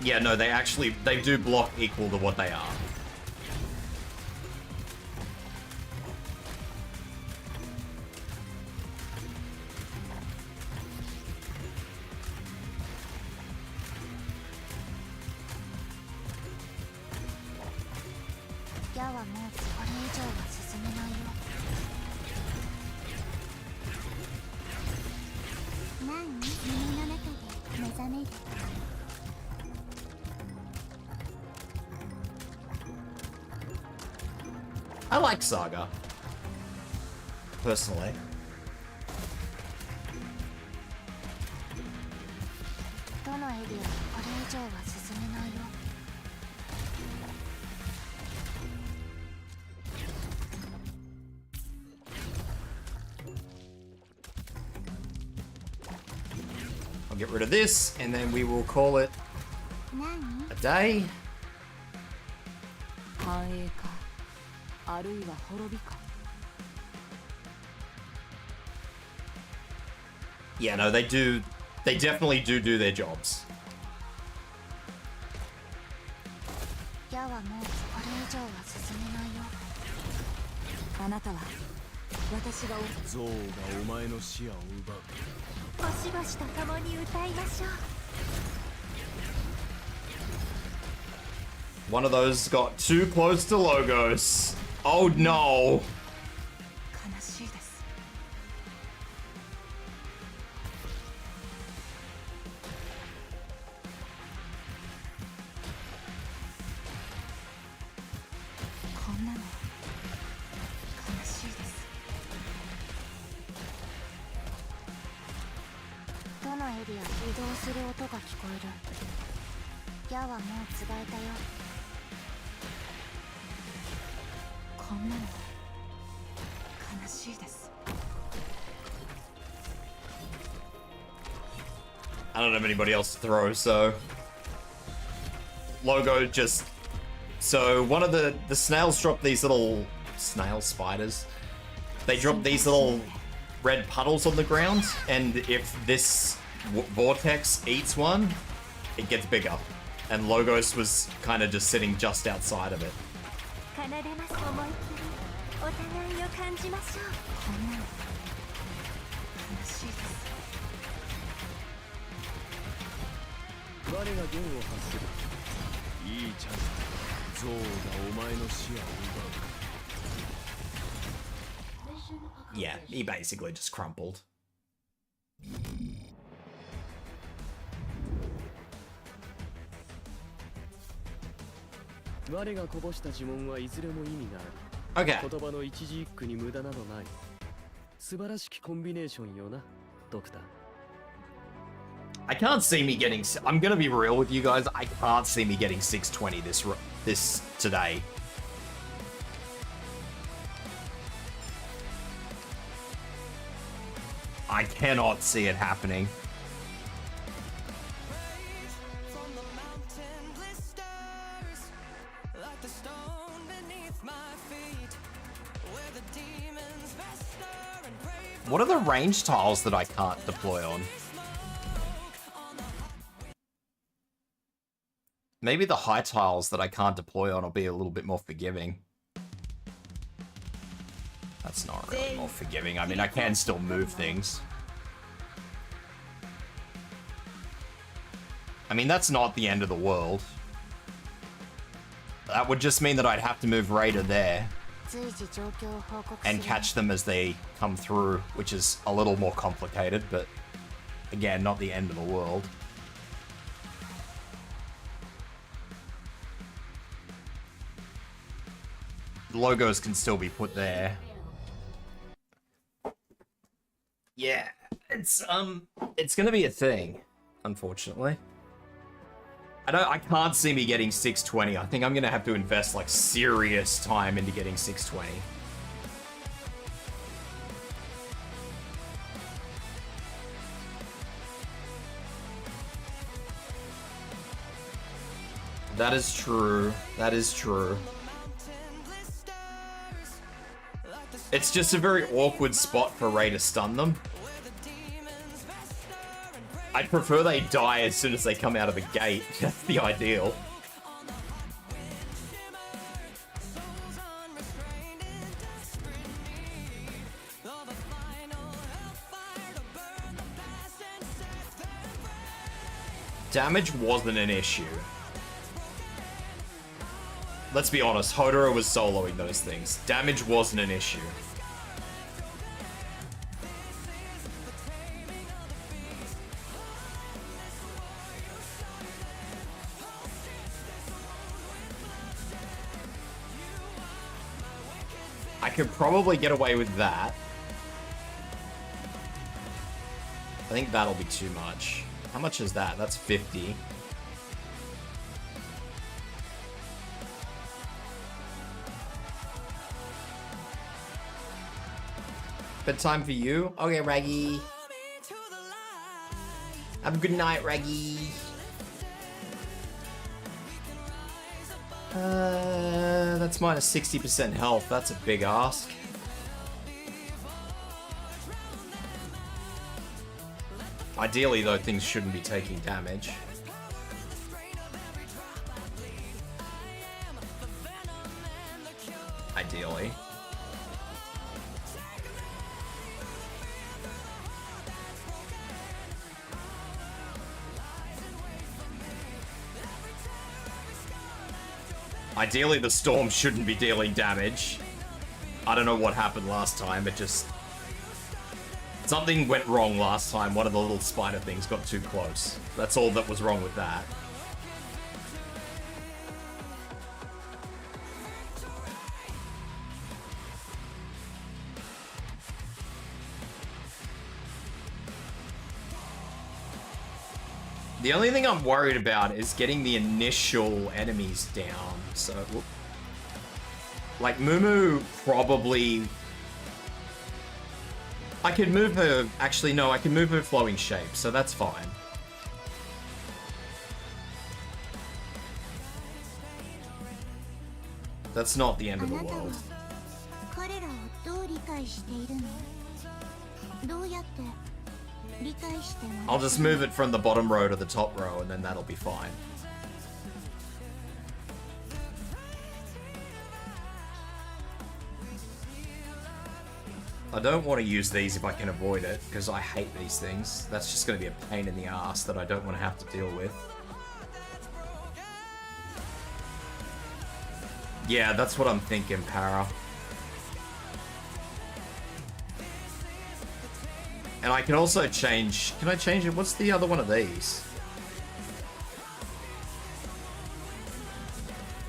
Yeah, no, they do block equal to what they are. Ya はもうこれ以上は進めないよ。何？夢の中で目覚める。 I like Saga. Personally. どのエリアもこれ以上は進めないよ。 I'll get rid of this, and then we will call it 何？ a day. 繁栄か、あるいは滅びか。 Yeah, no, they definitely do their jobs. やはもうこれ以上は進めないよ。あなたは私が憎悪がお前の視野を奪う。 星々と共に歌いましょう。 One of those got too close to Logos. Oh no. 悲しいです。こんなの悲しいです。 どのエリア移動する音が聞こえる。やはもうつがえたよ。 こんなの悲しいです。 I don't have anybody else to throw, so Logo just so one of the snails drop these little snail spiders. They drop these little red puddles on the ground, and if this vortex eats one, it gets bigger. And Logos was kind of just sitting just outside of it. 奏でます思いっきりお互いを感じましょう。こんなの悲しいです。 我が弦を発する。いいチャンス。憎悪がお前の視野を奪う。 Yeah, he basically just crumpled. 我がこぼした呪文はいずれも意味がある。 Okay. 言葉の一字一句に無駄などない。素晴らしきコンビネーションよな、ドクター。I can't see me getting... I'm gonna be real with you guys. I can't see me getting 620 this today. I cannot see it happening. What are the range tiles that I can't deploy on? Maybe the high tiles that I can't deploy on will be a little bit more forgiving. That's not really more forgiving. I mean, I can still move things. I mean, that's not the end of the world. That would just mean that I'd have to move Raider there and catch them as they come through, which is a little more complicated, but again, not the end of the world. Logos can still be put there. Yeah, it's gonna be a thing, unfortunately. I can't see me getting 620. I think I'm gonna have to invest like serious time into getting 620. That is true. That is true. It's just a very awkward spot for Ray to stun them. I'd prefer they die as soon as they come out of the gate. That's the ideal. Damage wasn't an issue. Let's be honest, Hodoro was soloing those things. Damage wasn't an issue. I could probably get away with that. I think that'll be too much. How much is that? That's 50. Bedtime for you? Okay, Raggy. Have a good night, Raggy. That's minus 60% health. That's a big ask. Ideally, though, things shouldn't be taking damage. Ideally. Ideally, the storm shouldn't be dealing damage. I don't know what happened last time, it just... Something went wrong last time. One of the little spider things got too close. That's all that was wrong with that. The only thing I'm worried about is getting the initial enemies down, so... Whoop. Like, Mumu probably... I could move her... Actually, no, I can move her flowing shape, so that's fine. That's not the end of the world. I'll just move it from the bottom row to the top row, and then that'll be fine. I don't want to use these if I can avoid it, because I hate these things. That's just going to be a pain in the ass that I don't want to have to deal with. Yeah, that's what I'm thinking, Para. And I can also change... Can I change it? What's the other one of these?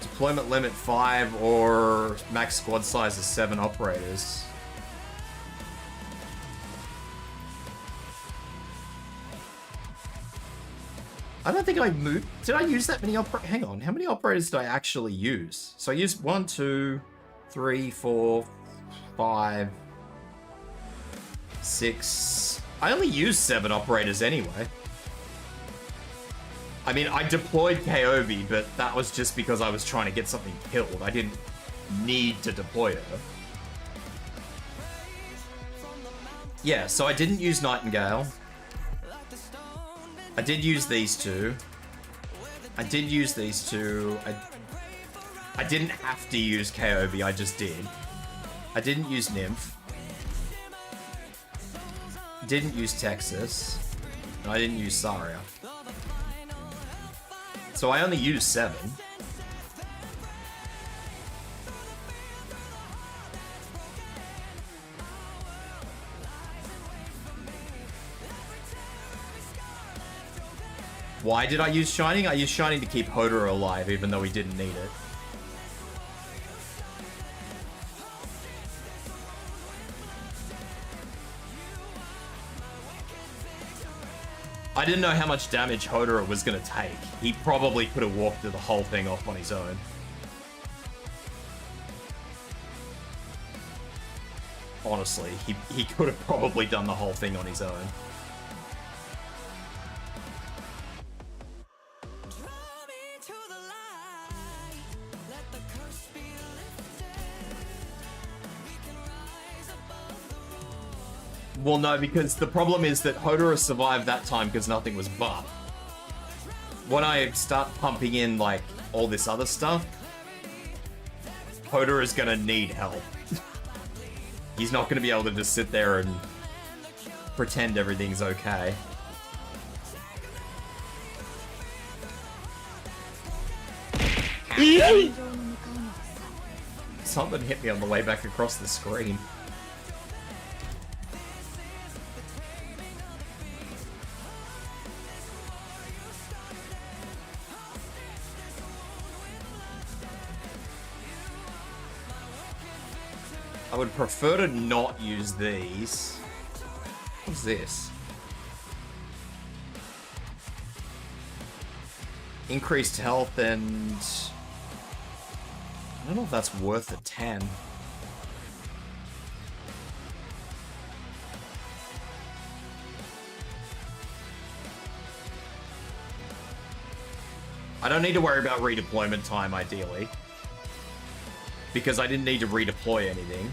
Deployment limit 5 or max squad size is 7 operators. I don't think I moved. Did I use that many operators? Hang on. How many operators did I actually use? So I used 1, 2, 3, 4, 5, 6. I only used 7 operators anyway. I mean, I deployed Kobe, but that was just because I was trying to get something killed. I didn't need to deploy her. Yeah, so I didn't use Nightingale. I did use these two. I did use these two. I didn't have to use Kobe, I just did. I didn't use Nymph. Didn't use Texas. And I didn't use Saria. So I only used 7. Why did I use Shining? I used Shining to keep Hodor alive, even though he didn't need it. I didn't know how much damage Hodor was going to take. He probably could have walked the whole thing off on his own. Honestly, he could have probably done the whole thing on his own. Well, no, because the problem is that Hodor survived that time because nothing was buffed. When I start pumping in, like, all this other stuff, Hodor is gonna need help. He's not gonna be able to just sit there and pretend everything's okay. Something hit me on the way back across the screen. I would prefer to not use these. What's this? Increased health and... I don't know if that's worth a 10. I don't need to worry about redeployment time, ideally. Because I didn't need to redeploy anything.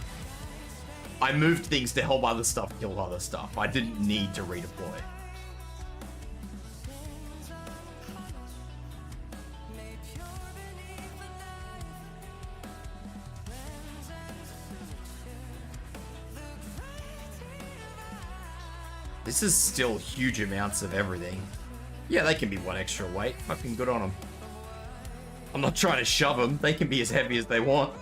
I moved things to help other stuff kill other stuff. I didn't need to redeploy. This is still huge amounts of everything. Yeah, they can be 1 extra weight. Fucking good on them. I'm not trying to shove them. They can be as heavy as they want.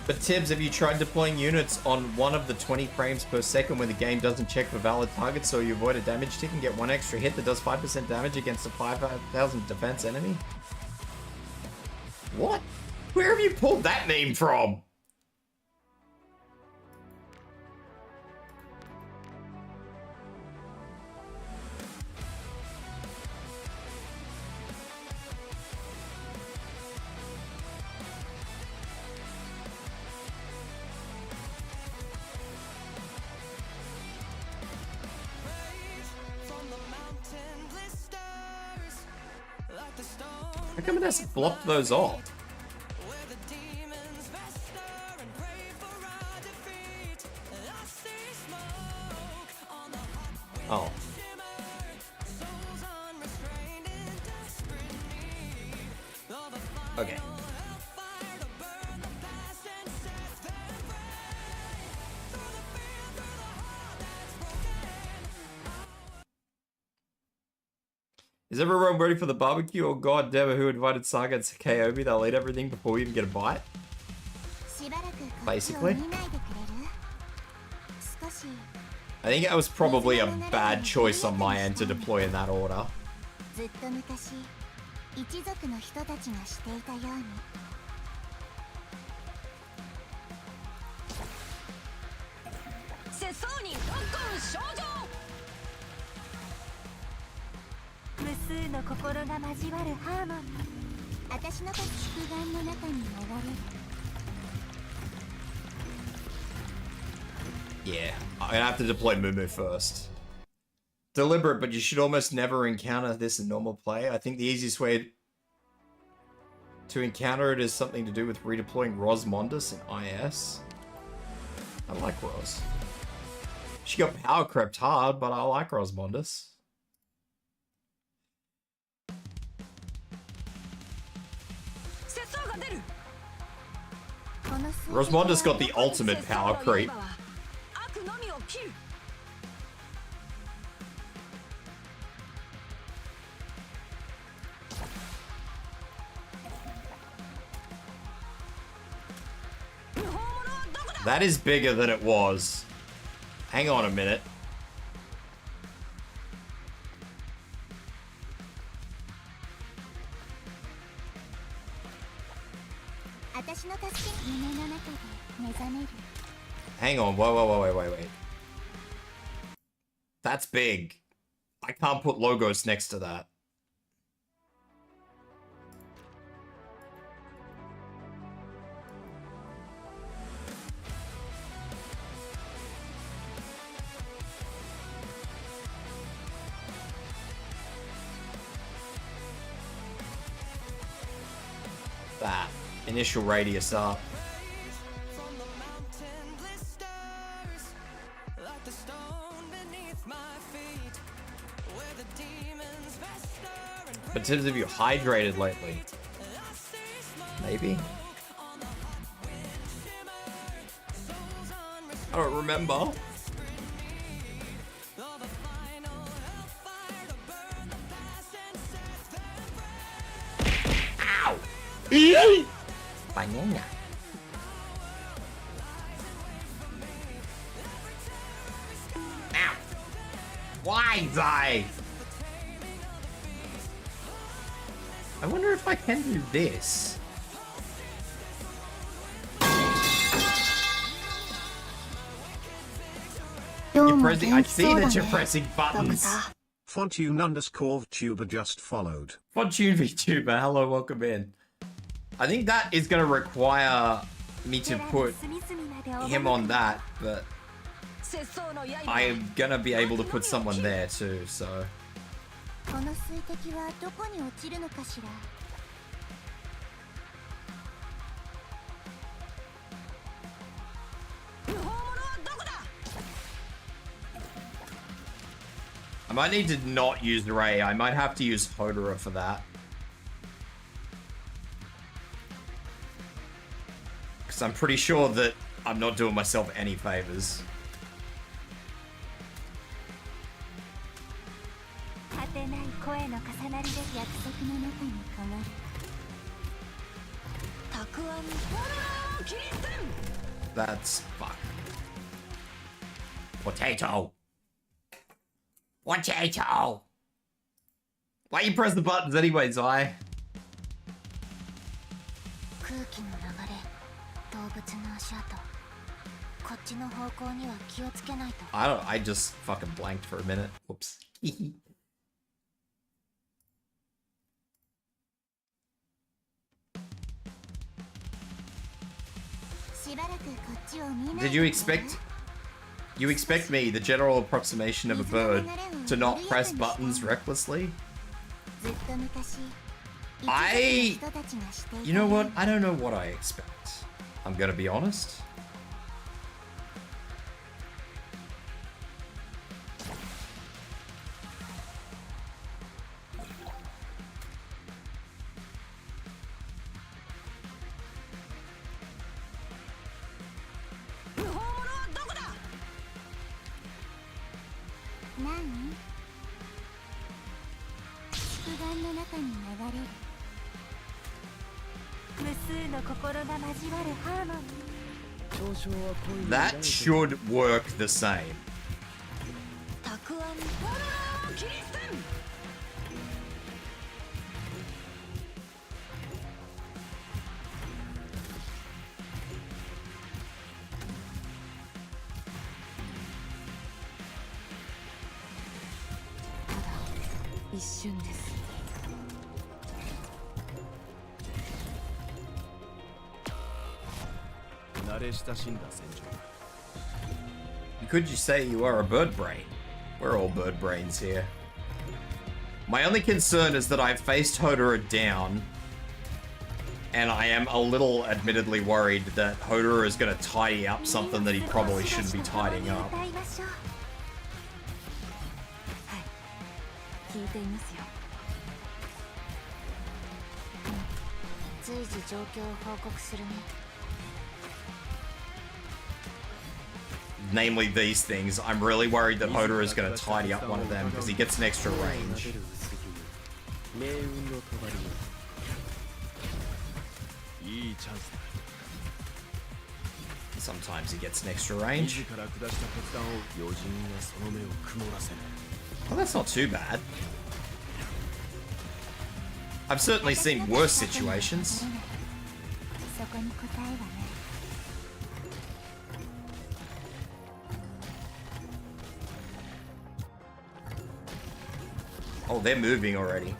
But Tibs, have you tried deploying units on one of the 20 frames per second when the game doesn't check for valid targets so you avoid a damage tick and get 1 extra hit that does 5% damage against a 5,000 defense enemy? What? Where have you pulled that meme from? How come it has blocked those off? Oh. Okay. Is everyone ready for the barbecue? Oh god damn it, who invited Saga to KOB? They'll eat everything before we even get a bite. Basically. I think that was probably a bad choice on my end to deploy in that order. ずっと昔一族の人たちがしていたように節操に特攻症状無数の心が交わるハーモニー私の立つ祝願の中に流れる Yeah, I'm gonna have to deploy Mumu first. Deliberate, but you should almost never encounter this in normal play. I think the easiest way to encounter it is something to do with redeploying Rosmondus in IS. I like Ros. She got power crept hard, but I like Rosmondus. Rosmondus got the ultimate power creep. That is bigger than it was. Hang on a minute. Hang on, wait. That's big. I can't put logos next to that. That. Initial radius up. But Tibs, have you hydrated lately? Maybe? I don't remember. Ow! Banana. Ow! Why, Zai? I wonder if I can do this. You're pressing. I see that you're pressing buttons. Fontune_vtuber just followed. Fontune vtuber, hello, welcome in. I think that is going to require me to put him on that, but I am going to be able to put someone there too, so. この水滴はどこに落ちるのかしら I might need to not use Ray. I might have to use Hodora for that. Because I'm pretty sure that I'm not doing myself any favors. 果てない声の重なりで約束の中に変わるたくあん炎を切りて That's fuck. Potato. Potato. Why you press the buttons anyways, Zai? 空気の流れ動物の足跡こっちの方向には気をつけないと I just fucking blanked for a minute. Whoops. しばらくこっちを見ない Did you expect me, the general approximation of a bird, to not press buttons recklessly? ずっと昔 You know what? I don't know what I expect. I'm gonna be honest. That should work the same. 一瞬です Could you say you are a bird brain? We're all bird brains here. My only concern is that I've faced Hodora down, and I am a little admittedly worried that Hodora is going to tidy up something that he probably shouldn't be tidying up. 聞いていますよ。随時状況を報告するね。 Namely these things. I'm really worried that Hodora is going to tidy up one of them because he gets an extra range. Sometimes he gets an extra range. Well, that's not too bad. I've certainly seen worse situations. Oh, they're moving already.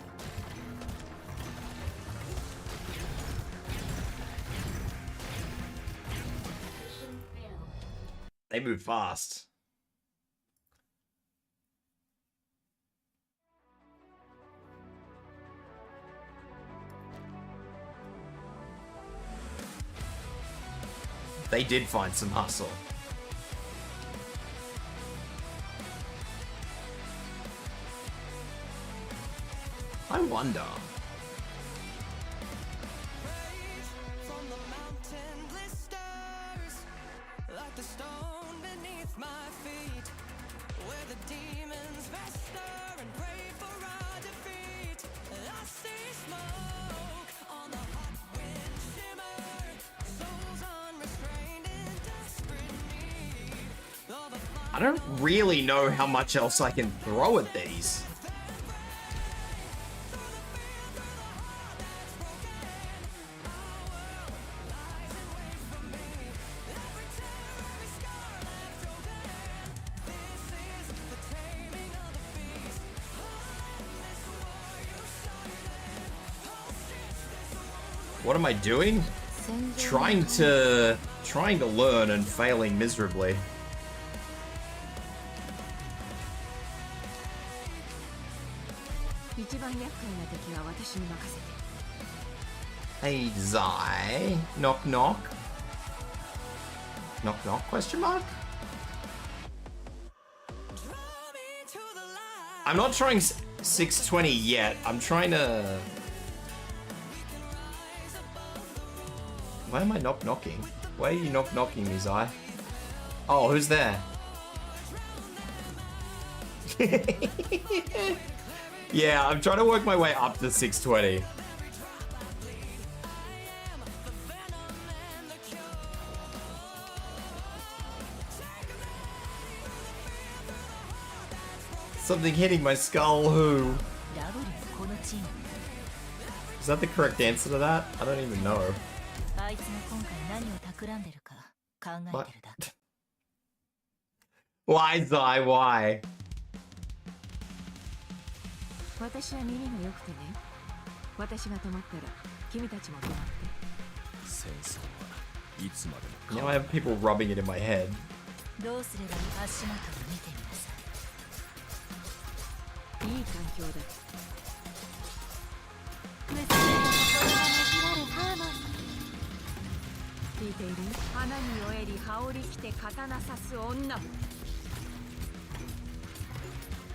They move fast. They did find some hustle. I wonder. I don't really know how much else I can throw at these. What am I doing? Trying to learn and failing miserably. Hey, Zai. Knock knock. Knock knock, question mark? I'm not trying 620 yet. I'm trying to... Why am I knock knocking? Why are you knock knocking me, Zai? Oh, who's there? Yeah, I'm trying to work my way up to 620. Something hitting my skull, who? Is that the correct answer to that? I don't even know. What? Why, Zai? Why? 私は耳が良くてね。私が止まったら君たちも止まって。戦争はいつまでも。 Now I have people rubbing it in my head. どうすれば足元を見てみなさい。いい環境だ。娘の心がねじらるハーモニー。聞いている？花におえり羽織着て刀刺す女も。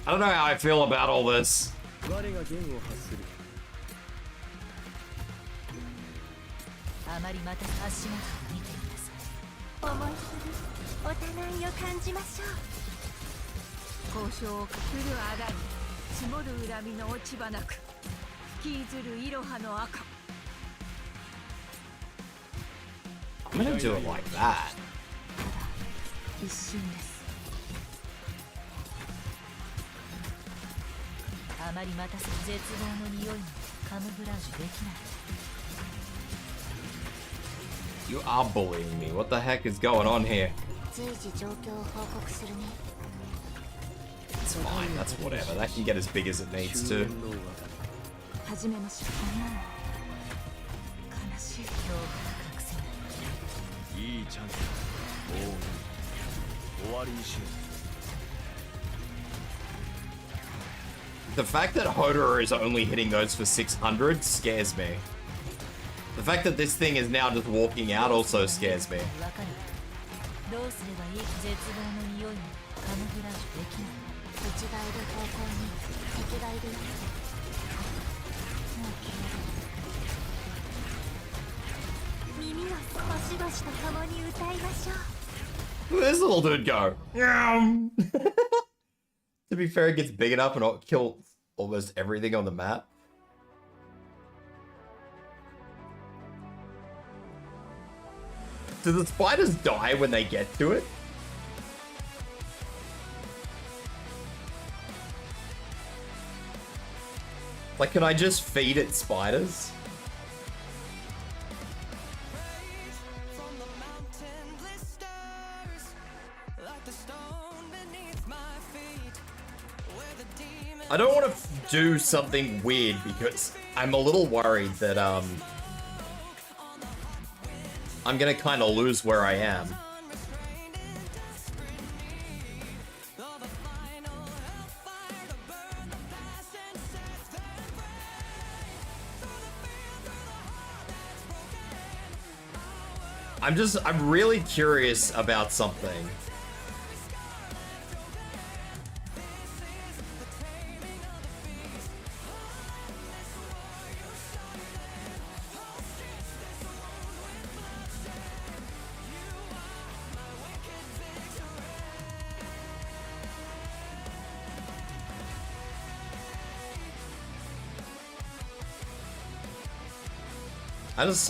I don't know how I feel about all this. 我が弦を発する。あまりまた足元を見てみなさい。思いすぎ、お互いを感じましょう。交渉をかけるあだに積もる恨みの落ち葉なく吹きずるいろはの赤。 I'm gonna do it like that. 一瞬です。あまりまた絶望の匂いまでカムフラージュできない。 You are bullying me. What the heck is going on here? 随時状況を報告するね。That's fine. That's whatever. That can get as big as it needs to. 始めましょう。悲しい恐怖が隠せない。いいチャンスだ。終わりにしよう。 The fact that Hodor is only hitting those for 600 scares me. The fact that this thing is now just walking out also scares me. どうすればいい？絶望の匂いにカモフラージュできない。うちがいる方向に敵がいるよ。もう消える。耳をバシバシと共に歌いましょう。 Where's this little dude go? Yum. To be fair, it gets big enough and it'll kill almost everything on the map. Do the spiders die when they get to it? Like, can I just feed it spiders? I don't want to do something weird because I'm a little worried that I'm gonna kind of lose where I am. I'm really curious about something.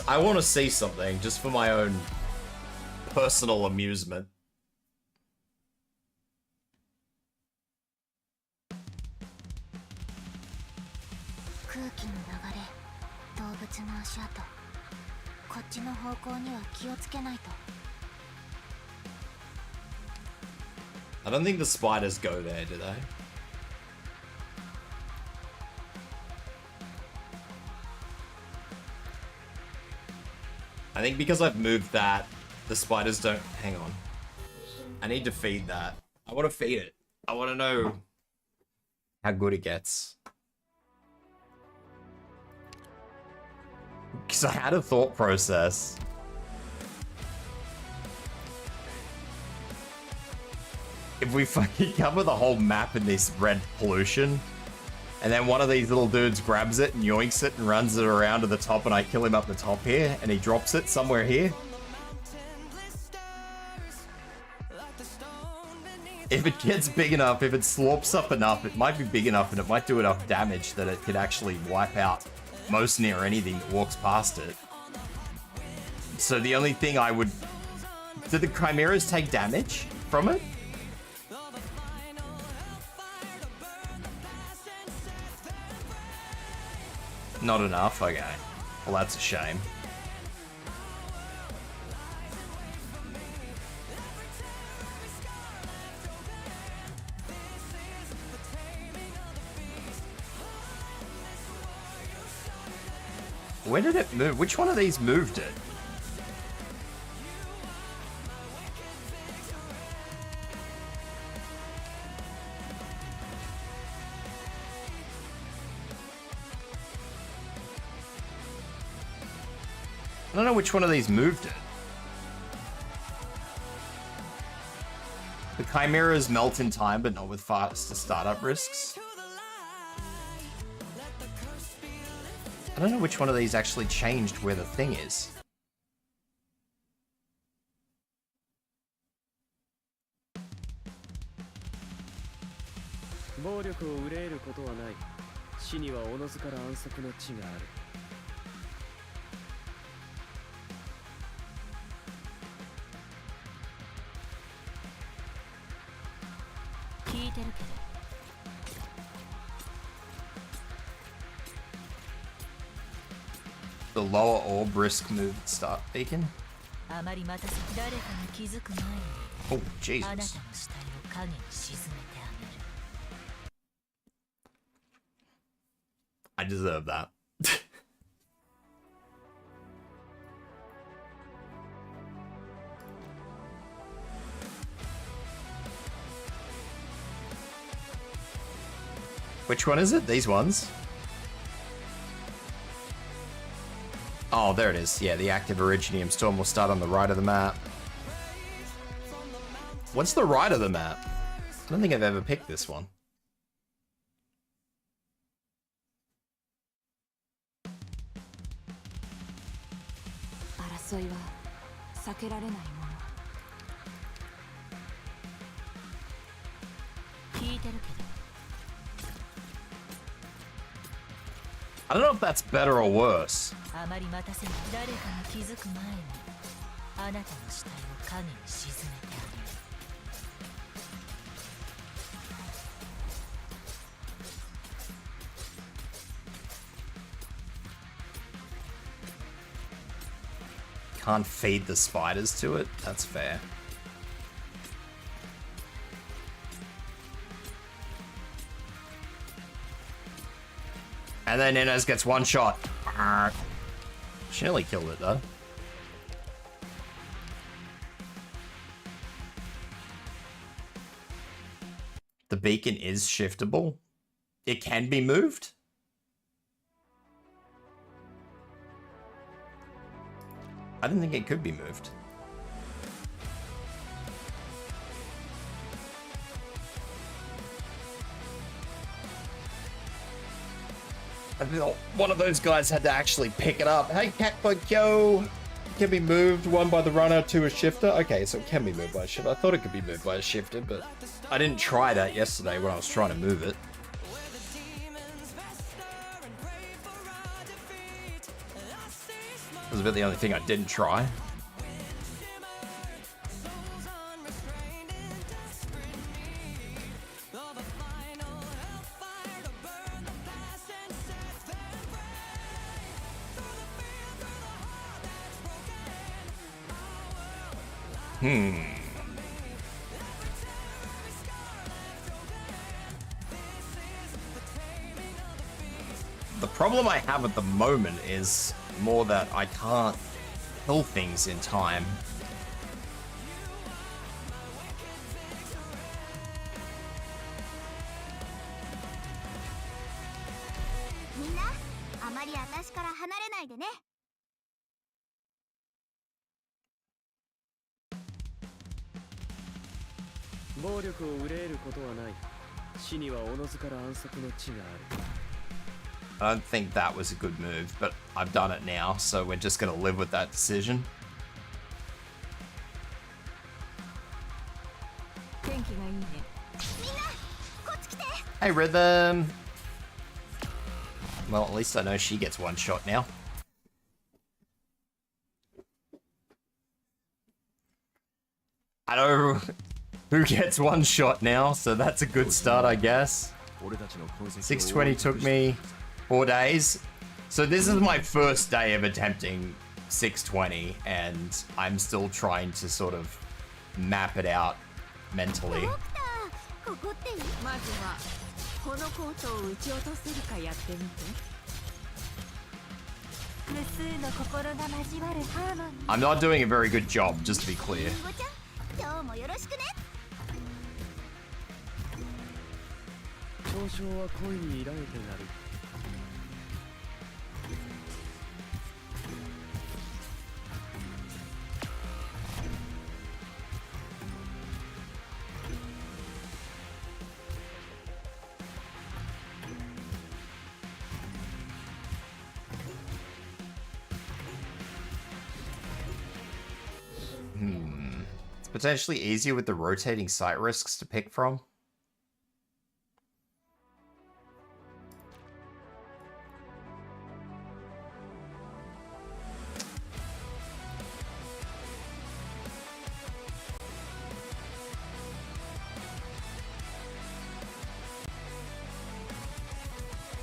I want to see something just for my own personal amusement. I don't think the spiders go there, do they? I think because I've moved that, the spiders don't... Hang on. I need to feed that. I want to feed it. I want to know how good it gets. Because I had a thought process. If we fucking cover the whole map in this red pollution, and then one of these little dudes grabs it and yoinks it and runs it around to the top, and I kill him up the top here, and he drops it somewhere here. If it gets big enough, if it slurps up enough, it might be big enough and it might do enough damage that it could actually wipe out most near anything that walks past it. So the only thing I would... Do the chimeras take damage from it? Not enough? Okay. Well, that's a shame. Where did it move? Which one of these moved it? I don't know which one of these moved it. The chimeras melt in time, but not with faster startup risks. I don't know which one of these actually changed where the thing is. The lower orb risk move start beacon. Oh, Jesus. I deserve that. Which one is it? These ones? Oh, there it is. Yeah, the active Originium Storm will start on the right of the map. What's the right of the map? I don't think I've ever picked this one. I don't know if that's better or worse. Can't feed the spiders to it? That's fair. And then Inez gets one shot. She nearly killed it though. The beacon is shiftable. It can be moved. I didn't think it could be moved. I thought one of those guys had to actually pick it up. Hey, Catbug can be moved, one by the runner, two a shifter. Okay, so it can be moved by a shifter. I thought it could be moved by a shifter, but I didn't try that yesterday when I was trying to move it. That was about the only thing I didn't try. The problem I have at the moment is more that I can't kill things in time. I don't think that was a good move, but I've done it now, so we're just gonna live with that decision. Hey, Rhythm! Well, at least I know she gets one shot now. I know who gets one shot now, so that's a good start, I guess. 620 took me 4 days. So this is my first day of attempting 620, and I'm still trying to sort of map it out mentally. I'm not doing a very good job, just to be clear. It's potentially easier with the rotating site risks to pick from.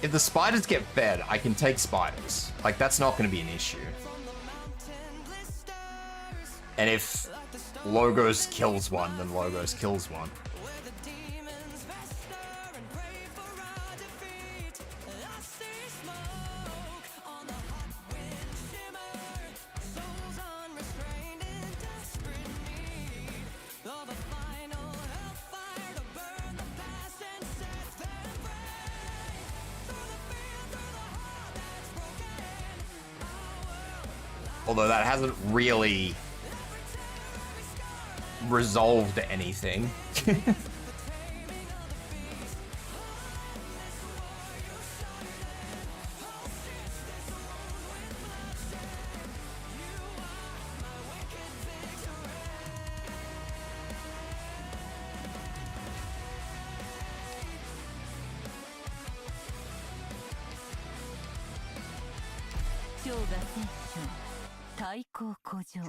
If the spiders get fed, I can take spiders. Like, that's not going to be an issue. And if Logos kills one, then Logos kills one. Although that hasn't really resolved anything.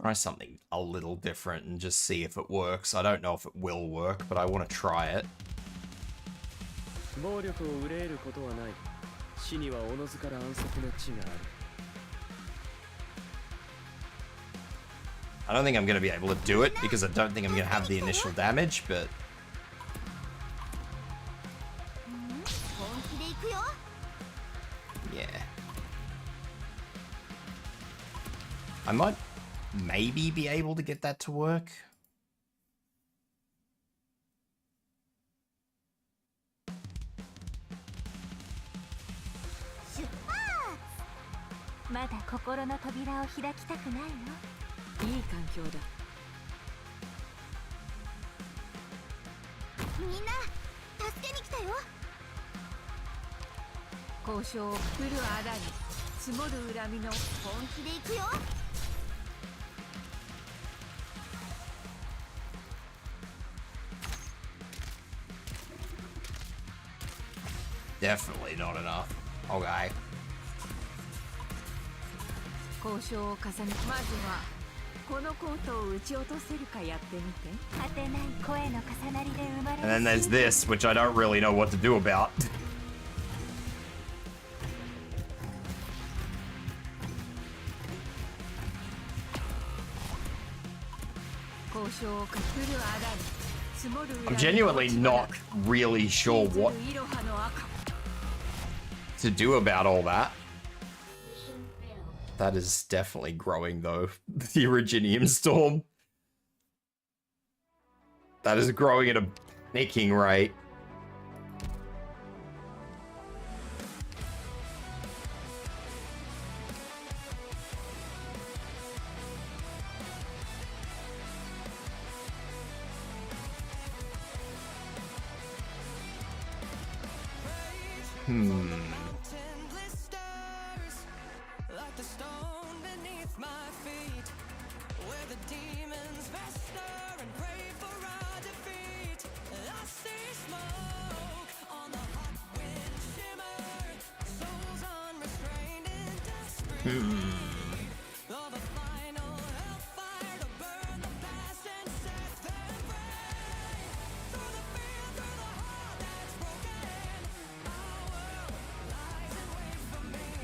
Try something a little different and just see if it works. I don't know if it will work, but I want to try it. I don't think I'm going to be able to do it because I don't think I'm going to have the initial damage, but... yeah. I might maybe be able to get that to work. Definitely not enough. Okay. And then there's this, which I don't really know what to do about. I'm genuinely not really sure what to do about all that. That is definitely growing though. The Originium Storm. That is growing at a making rate.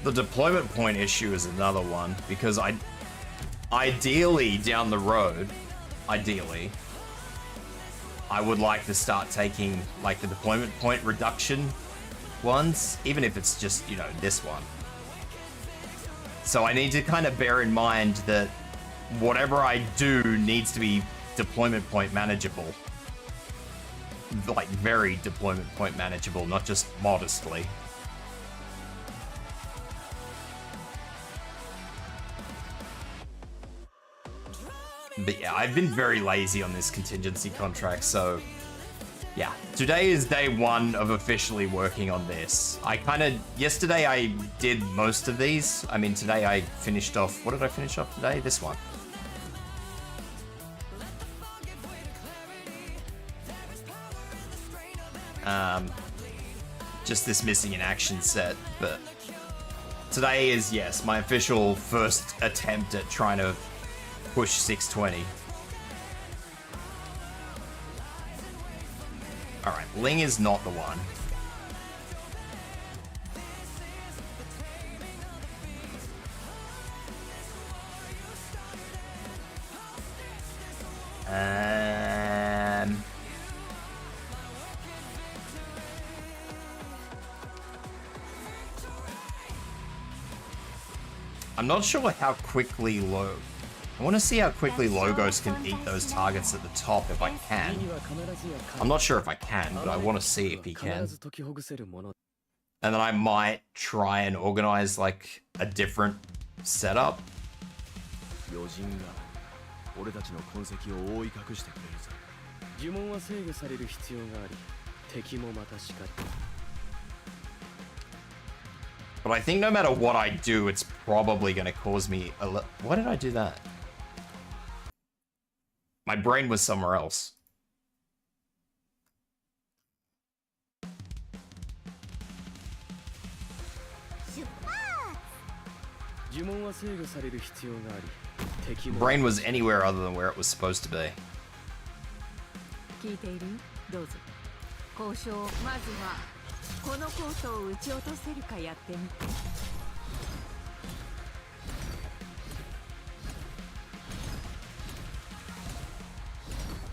The deployment point issue is another one, because ideally down the road, I would like to start taking like the deployment point reduction ones, even if it's just, you know, this one. So I need to kind of bear in mind that whatever I do needs to be deployment point manageable. Like very deployment point manageable, not just modestly. But yeah, I've been very lazy on this contingency contract, so yeah. Today is day one of officially working on this. Yesterday I did most of these. I mean, today I finished off, what did I finish off today? This one. Just this missing in action set, but today is, yes, my official first attempt at trying to push 620. Alright, Ling is not the one. I'm not sure how quickly I want to see how quickly Logos can eat those targets at the top if I can. I'm not sure if I can, but I want to see if he can. And then I might try and organize like a different setup. 余人が俺たちの痕跡を覆い隠してくれるぞ。呪文は制御される必要があり、敵もまたしかり。 But I think no matter what I do, it's probably going to cause me a Why did I do that? My brain was somewhere else. Brain was anywhere other than where it was supposed to be. 聞いている？どうぞ。交渉、まずはこのコートを撃ち落とせるかやってみて。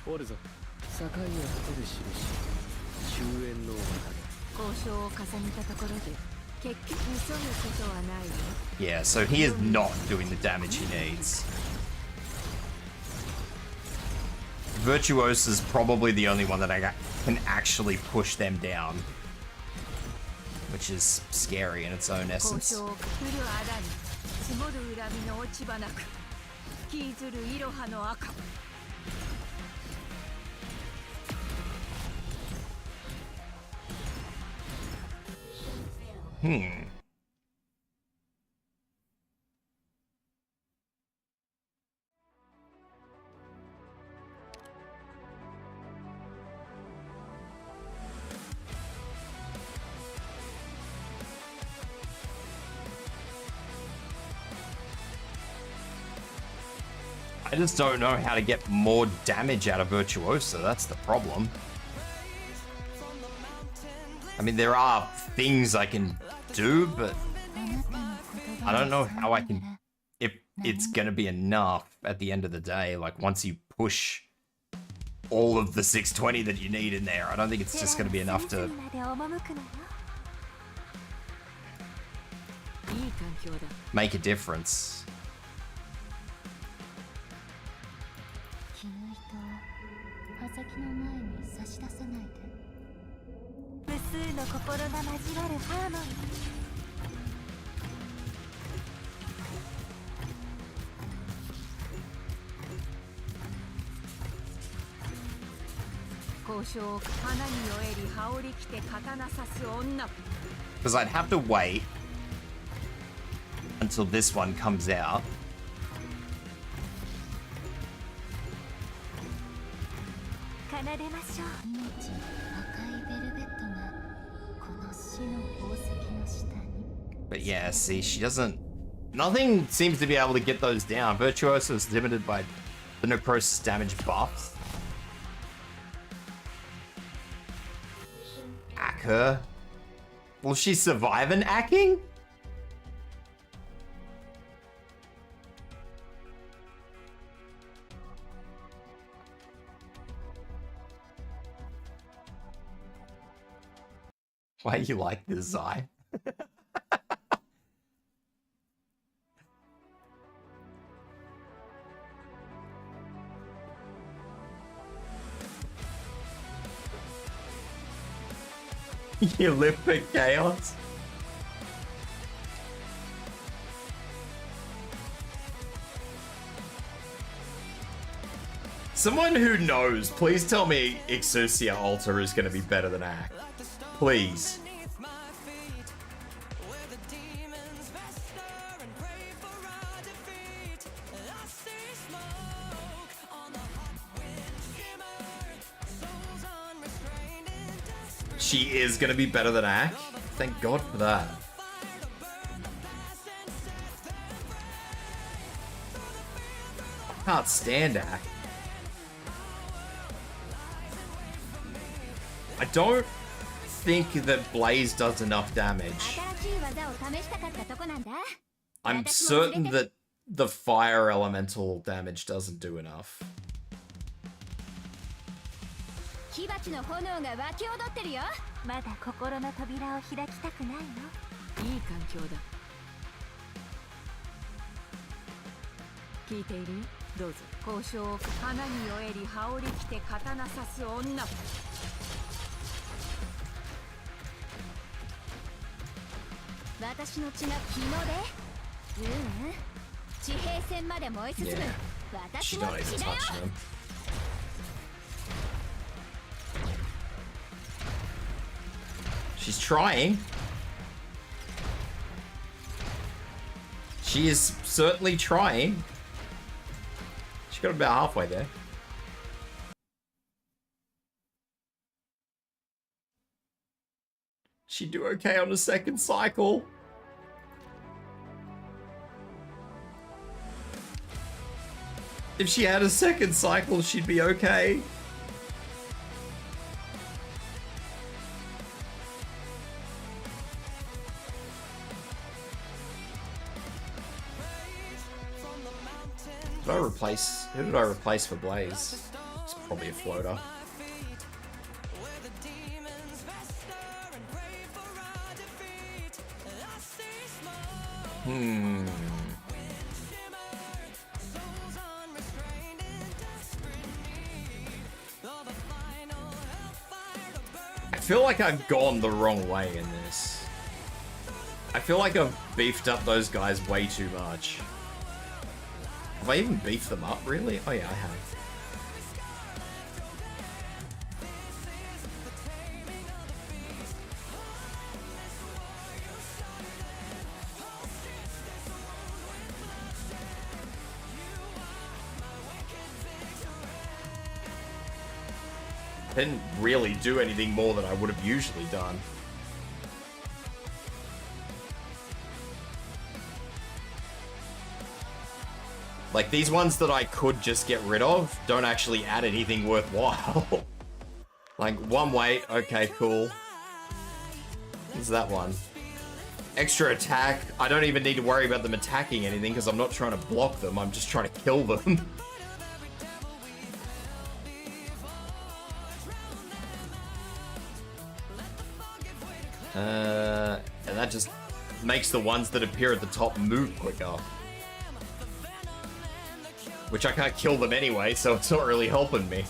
おるぞ。境を立てる印。終焉の交渉を重ねたところで結局急ぐことはないよ。 Yeah, so he is not doing the damage he needs. Virtuoso's probably the only one that I can actually push them down, which is scary in its own essence. I just don't know how to get more damage out of Virtuoso, that's the problem. I mean, there are things I can do, but I don't know how I can, if it's gonna be enough at the end of the day. Like, once you push all of the 620 that you need in there, I don't think it's just gonna be enough to make a difference. 無数の心が交わるハーモニー。 Because I'd have to wait until this one comes out. But yeah, see, she doesn't... Nothing seems to be able to get those down. Virtuoso is limited by the necrosis damage buffs. Ack her. Will she survive an acking? Why you like this, Zai? You live for chaos? Someone who knows, please tell me Exousia Altar is going to be better than Ack. Please. She is going to be better than Ack. Thank God for that. I can't stand Ack. I don't think that Blaze does enough damage. I'm certain that the fire elemental damage doesn't do enough. 火鉢の炎が沸き踊ってるよ。まだ心の扉を開きたくないの。いい環境だ。聞いている？どうぞ。交渉を花に酔えり羽織り着て刀刺す女。私の血が日の出？ Yeah. She's not even touching him. She's trying. She is certainly trying. She got about halfway there. She'd do okay on the second cycle. If she had a second cycle, she'd be okay. Did I replace? Who did I replace for Blaze? It's probably a floater. I feel like I've gone the wrong way in this. I feel like I've beefed up those guys way too much. Have I even beefed them up, really? Oh yeah, I have. I didn't really do anything more than I would have usually done. Like, these ones that I could just get rid of don't actually add anything worthwhile. Like, one weight, okay, cool. What's that one? Extra attack. I don't even need to worry about them attacking anything because I'm not trying to block them, I'm just trying to kill them. And that just makes the ones that appear at the top move quicker. Which I can't kill them anyway, so it's not really helping me.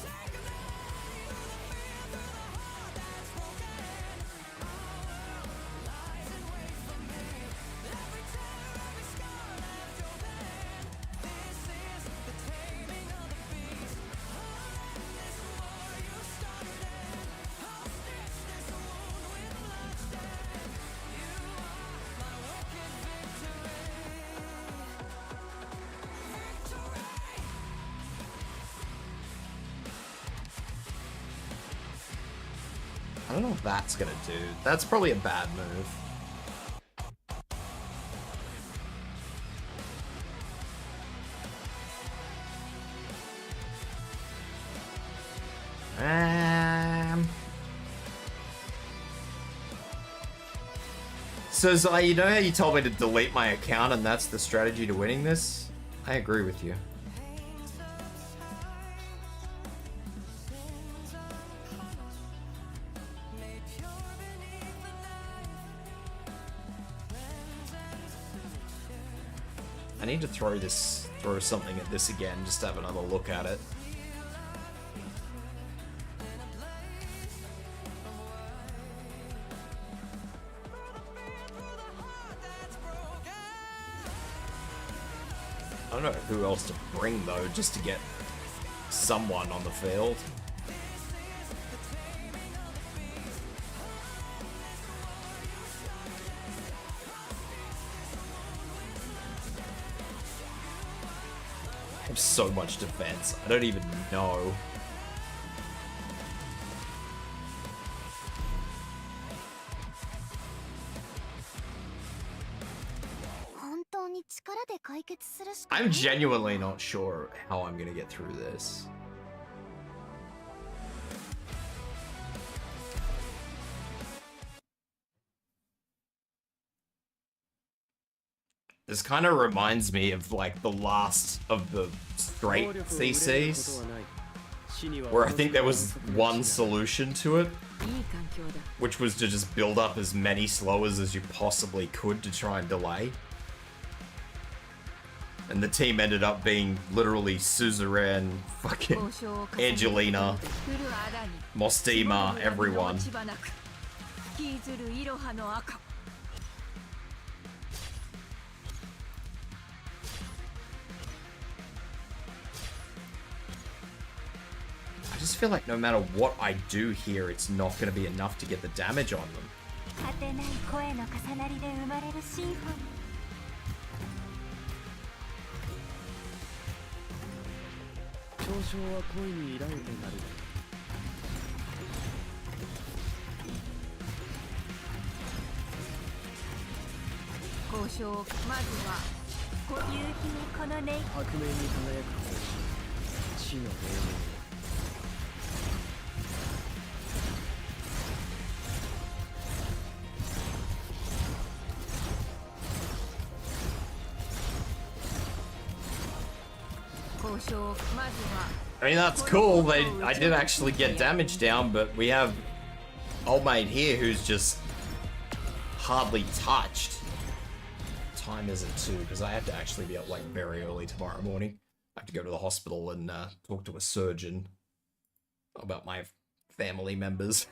I don't know what that's gonna do. That's probably a bad move. So Zai, you know how you told me to delete my account and that's the strategy to winning this? I agree with you. I need to throw something at this again, just to have another look at it. I don't know who else to bring though, just to get someone on the field. I have so much defense. I don't even know. I'm genuinely not sure how I'm gonna get through this. This kind of reminds me of like the last of the straight CCs, where I think there was one solution to it, which was to just build up as many slowers as you possibly could to try and delay. And the team ended up being literally Suzerain, fucking Angelina, Mostima, everyone. just feel like no matter what I do here, it's not going to be enough to get the damage on them. 果てない声の重なりで生まれるシンフォニー嘲笑は恋に抱いてなる交渉まずは夕日にこの音色白明に輝く星地の黎明交渉まずは I mean, that's cool. I did actually get damage down, but we have old mate here who's just hardly touched. Time is it too? Because I have to actually be up like very early tomorrow morning. I have to go to the hospital and talk to a surgeon about my family members.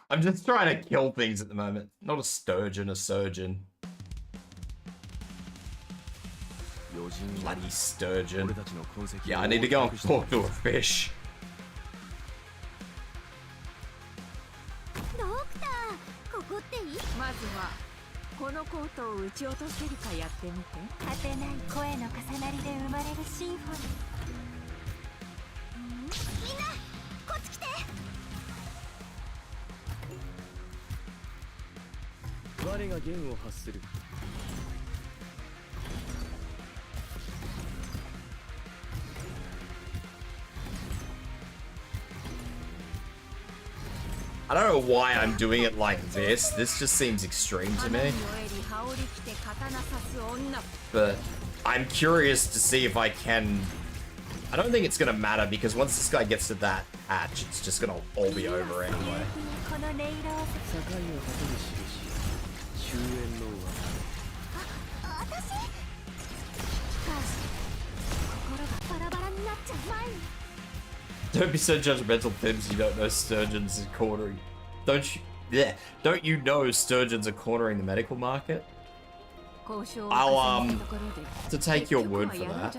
I'm just trying to kill things at the moment. Not a sturgeon, a surgeon. Bloody sturgeon. Yeah, I need to go and talk to a fish. ドクター、ここっていい？まずはこのコートを撃ち落とせるかやってみて。果てない声の重なりで生まれるシンフォニー。みんな、こっち来て。我が弦を発する。I don't know why I'm doing it like this. This just seems extreme to me. But I'm curious to see if I can... I don't think it's going to matter because once this guy gets to that hatch, it's just going to all be over anyway. Don't be so judgmental, Tibs. You don't know sturgeons are cornering. Don't you know sturgeons are cornering the medical market? I'll to take your word for that.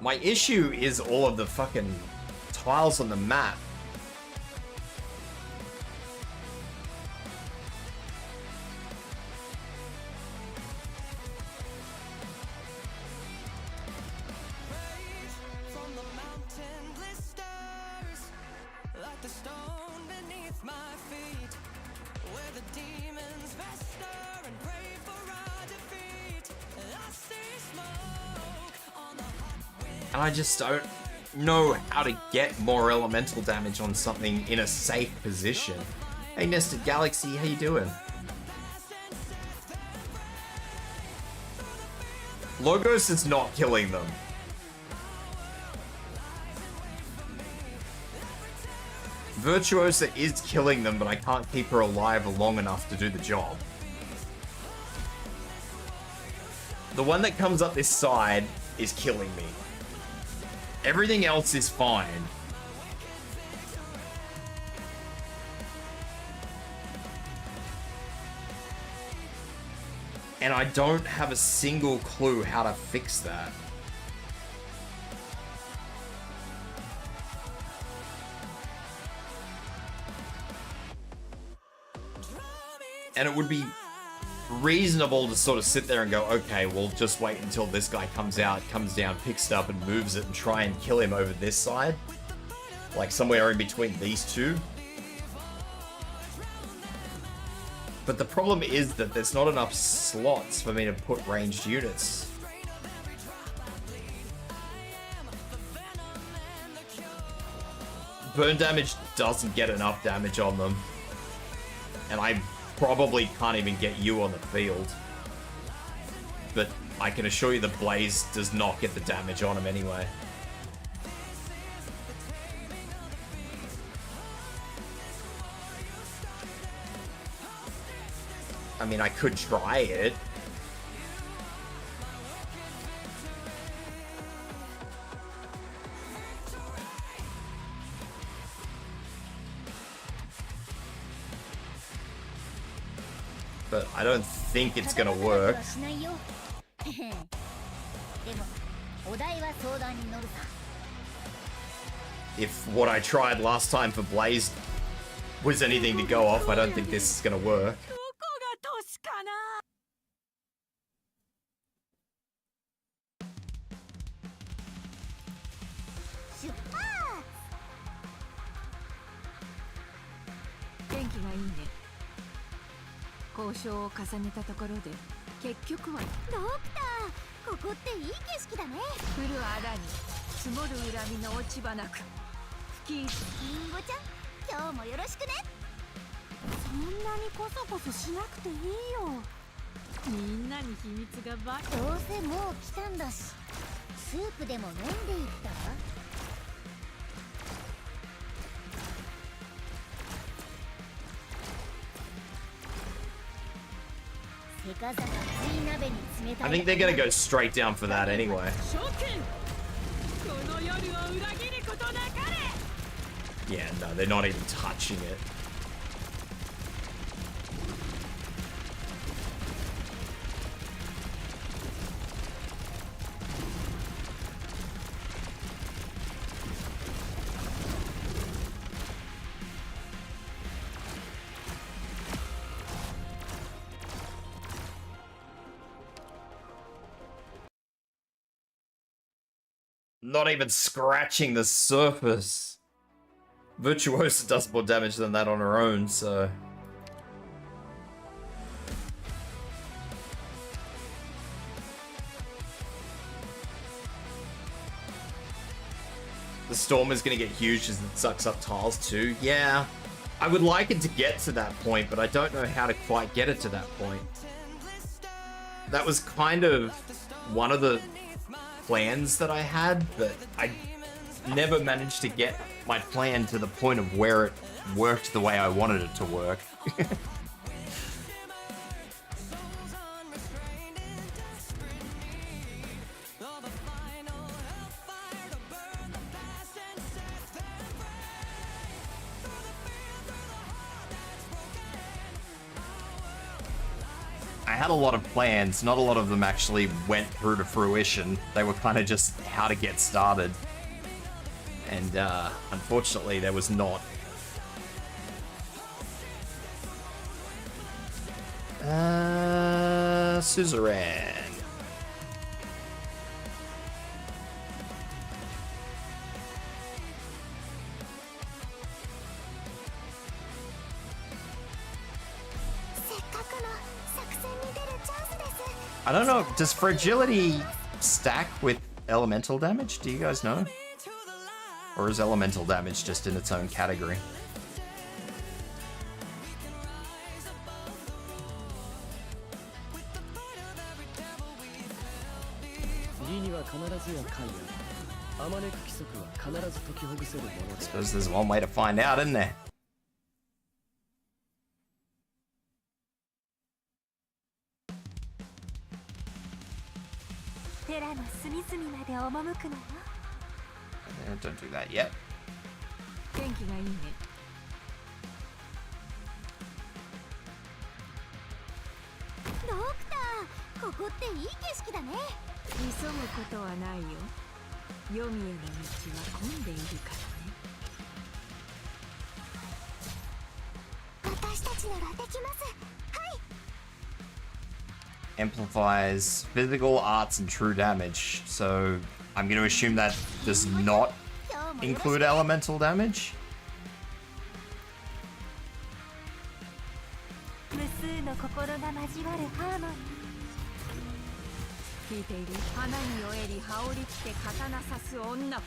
My issue is all of the fucking tiles on the map. And I just don't know how to get more elemental damage on something in a safe position. Hey Nested Galaxy, how you doing? Logos is not killing them. Virtuosa is killing them, but I can't keep her alive long enough to do the job. The one that comes up this side is killing me. Everything else is fine. And I don't have a single clue how to fix that. And it would be reasonable to sort of sit there and go, okay, we'll just wait until this guy comes out, comes down, picks it up and moves it and try and kill him over this side. Like somewhere in between these two. But the problem is that there's not enough slots for me to put ranged units. Burn damage doesn't get enough damage on them. And I probably can't even get you on the field. But I can assure you the Blaze does not get the damage on him anyway. I mean, I could try it. But I don't think it's gonna work. If what I tried last time for Blaze was anything to go off, I don't think this is gonna work. I think they're gonna go straight down for that anyway. Yeah, no, they're not even touching it. Not even scratching the surface. Virtuosa does more damage than that on her own, so... The storm is going to get huge as it sucks up tiles too. Yeah, I would like it to get to that point, but I don't know how to quite get it to that point. That was kind of one of the plans that I had, but I never managed to get my plan to the point of where it worked the way I wanted it to work. I had a lot of plans, not a lot of them actually went through to fruition. They were kind of just how to get started. And unfortunately, there was not. Suzerain. I don't know, does fragility stack with elemental damage? Do you guys know? Or is elemental damage just in its own category? I suppose there's one way to find out, isn't there? Don't do that yet. Amplifies physical, arts, and true damage. So I'm going to assume that does not include elemental damage. 心が交わるハーモニー。聞いている。花に酔えり羽織着て刀刺す女。わ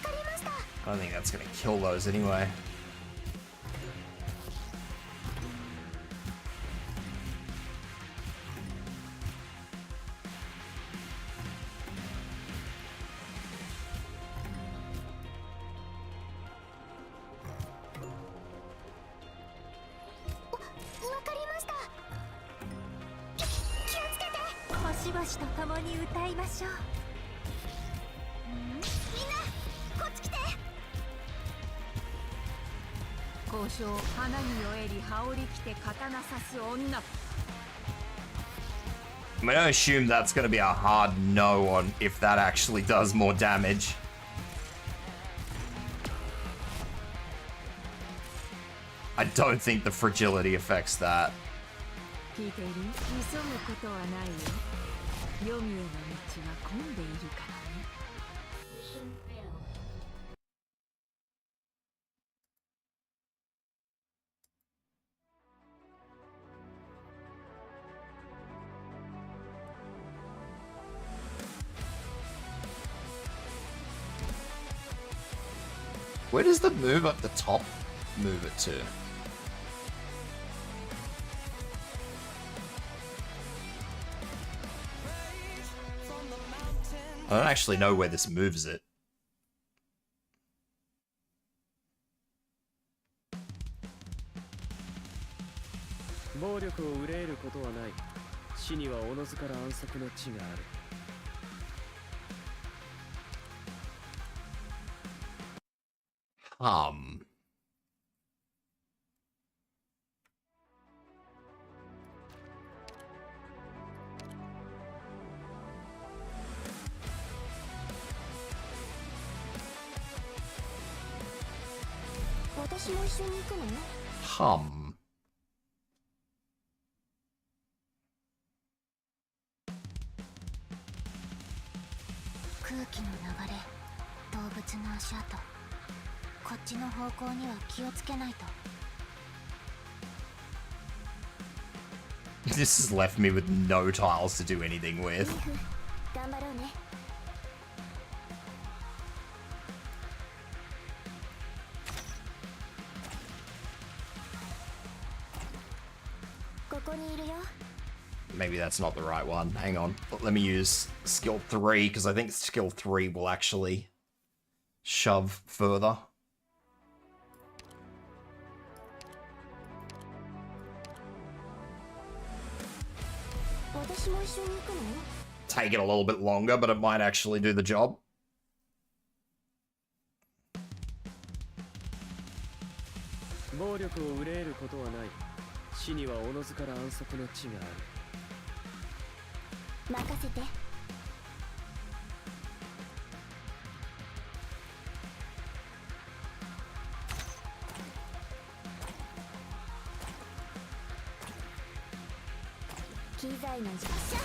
かりました。 I don't think that's gonna kill those anyway. I'm gonna assume that's gonna be a hard no on if that actually does more damage. I don't think the fragility affects that. 聞いている。急ぐことはないよ。黄泉の道は混んでいるからね。Where does the move at the top move it to? I don't actually know where this moves it. 暴力を憂えることはない。死にはおのずから安息の地がある。私も一緒に行くの？ 空気の流れ、動物の足跡、こっちの方向には気をつけないと。 This has left me with no tiles to do anything with. 頑張ろうね。ここにいるよ。 Maybe that's not the right one. Hang on. Let me use skill 3, because I think skill 3 will actually shove further. Take it a little bit longer, but it might actually do the job. 暴力を憂えることはない。死にはおのずから安息の地がある。任せて。機材の発射。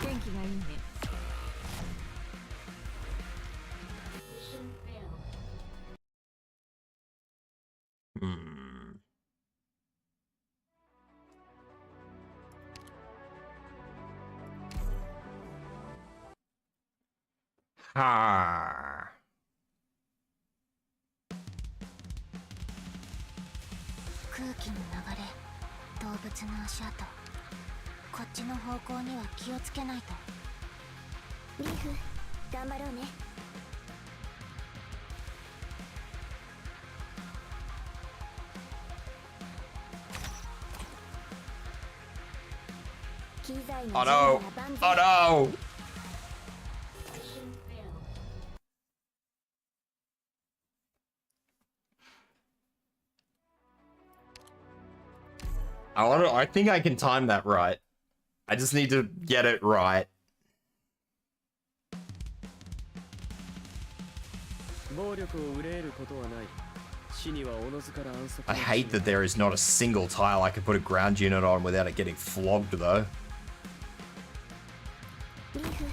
天気がいいね。 空気の流れ、動物の足跡、こっちの方向には気をつけないと。リーフ、頑張ろうね。機材の Oh no! Oh no! I think I can time that right. I just need to get it right. I hate that there is not a single tile I could put a ground unit on without it getting flogged though. リーフ、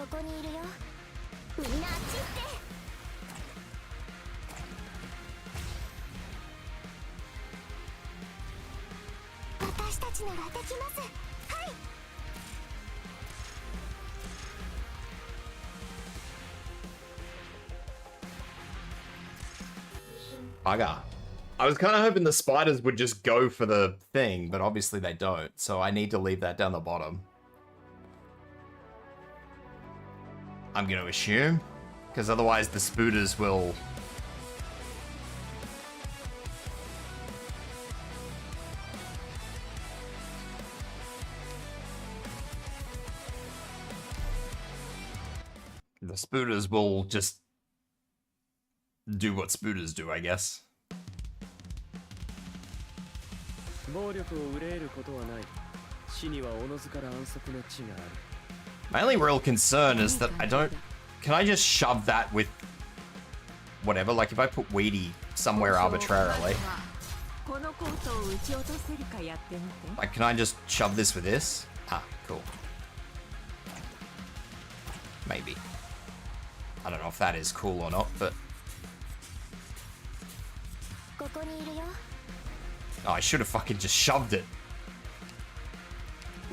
ここにいるよ。みんなあっち行って。私たちならできます。はい。Bugger. I was kind of hoping the spiders would just go for the thing, but obviously they don't, so I need to leave that down the bottom. I'm going to assume, because otherwise the spooters will... The spooters will just do what spooters do, I guess. My only real concern is that I don't... Can I just shove that with whatever? Like if I put Weedy somewhere arbitrarily. Like can I just shove this with this? Ah, cool. Maybe. I don't know if that is cool or not, but... Oh, I should have fucking just shoved it.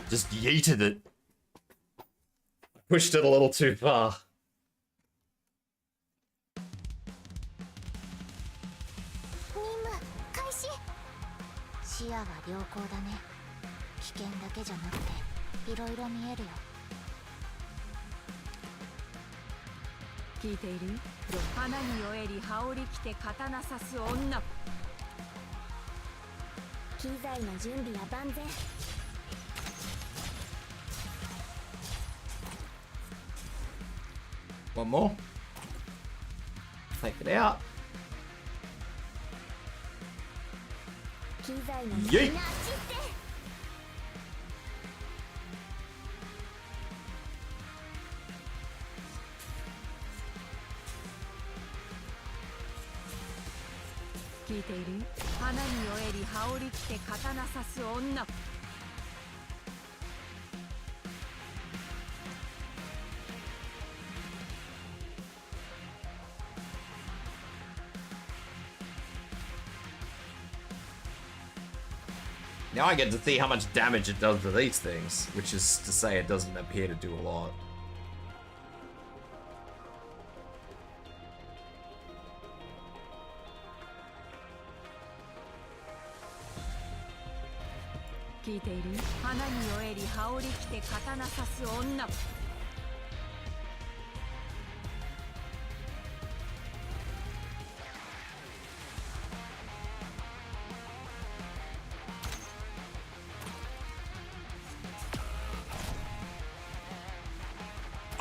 Just yeeted it. Pushed it a little too far. One more. Take it out. Yeet. Now I get to see how much damage it does to these things, which is to say it doesn't appear to do a lot.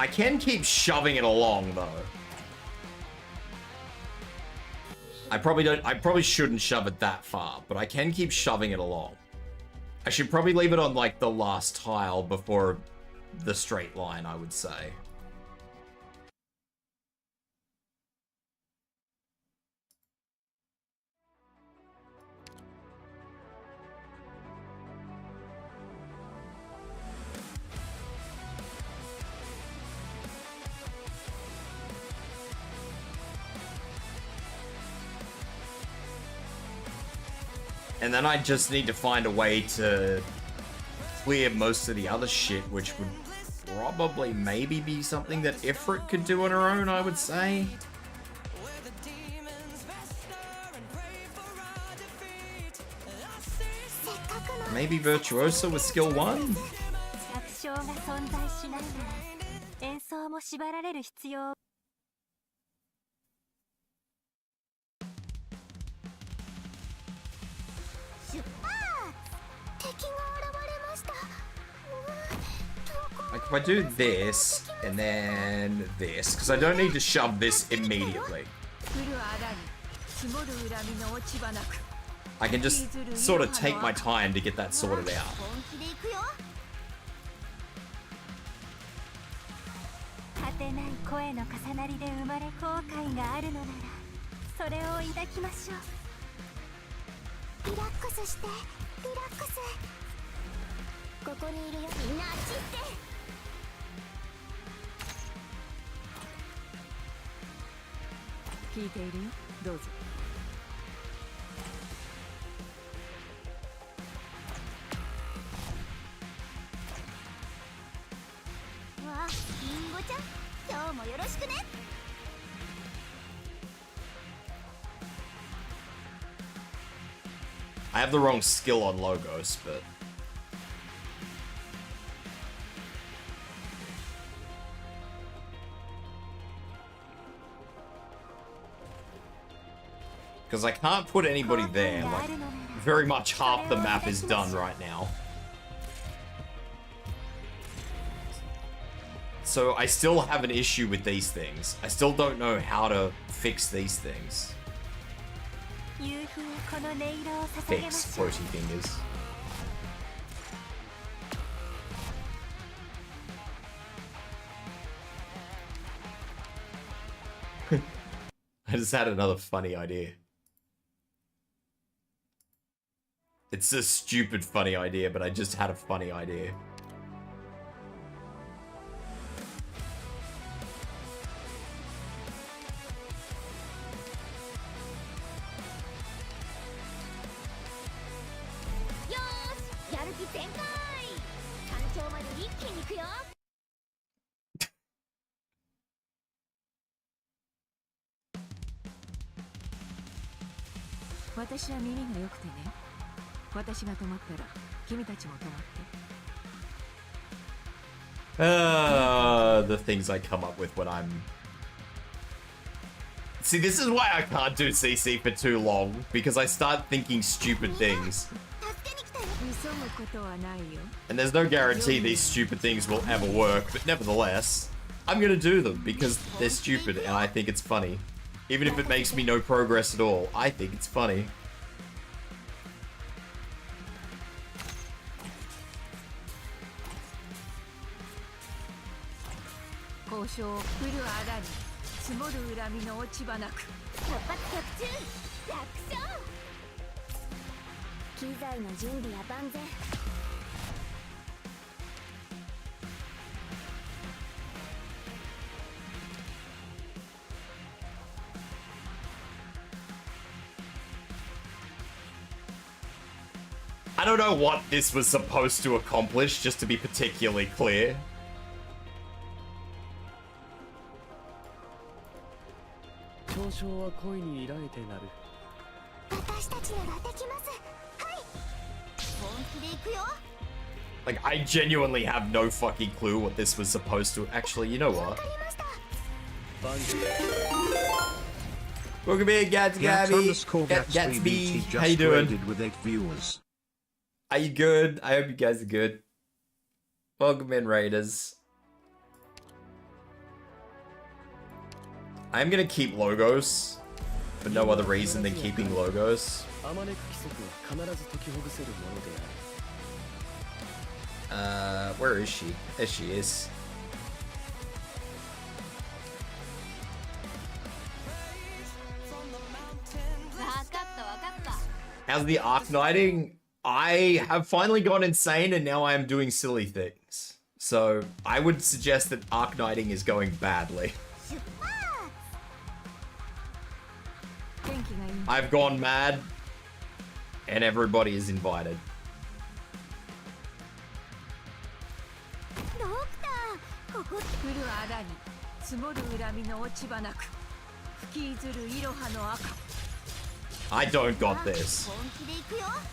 I can keep shoving it along though. I probably shouldn't shove it that far, but I can keep shoving it along. I should probably leave it on like the last tile before the straight line, I would say. And then I just need to find a way to clear most of the other shit, which would probably maybe be something that Ifrit could do on her own, I would say. Maybe Virtuoso with skill 1? Like if I do this, and then this, because I don't need to shove this immediately. I can just sort of take my time to get that sorted out. 聞いているよ。どうぞ。わあ、リンゴちゃん、今日もよろしくね。I have the wrong skill on logos, but because I can't put anybody there. Like, very much half the map is done right now. So I still have an issue with these things. I still don't know how to fix these things. Fix floaty fingers. I just had another funny idea. It's a stupid funny idea, but I just had a funny idea. The things I come up with when I'm... See, this is why I can't do CC for too long, because I start thinking stupid things. And there's no guarantee these stupid things will ever work, but nevertheless, I'm gonna do them because they're stupid and I think it's funny. Even if it makes me no progress at all, I think it's funny. I don't know what this was supposed to accomplish, just to be particularly clear. Like, I genuinely have no fucking clue what this was supposed to... Actually, you know what? Welcome in, Gatsby. How you doing? With 8 viewers. Are you good? I hope you guys are good. Welcome in, Raiders. I'm gonna keep logos for no other reason than keeping logos. Where is she? There she is. How's the Arknighting? I have finally gone insane and now I am doing silly things. So I would suggest that Arknighting is going badly. I've gone mad and everybody is invited. I don't got this.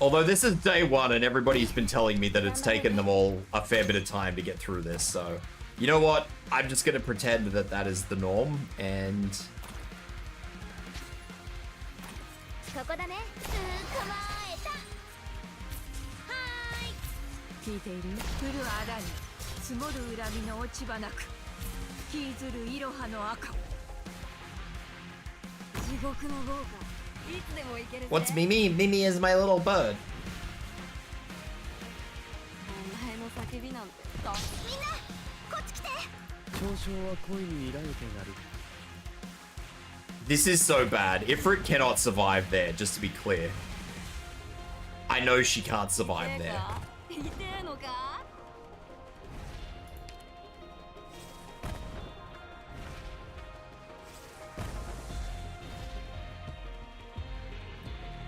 Although this is day 1 and everybody's been telling me that it's taken them all a fair bit of time to get through this, so... You know what? I'm just gonna pretend that that is the norm, and... What's Mimi? Mimi is my little bird. This is so bad. Ifrit cannot survive there, just to be clear. I know she can't survive there.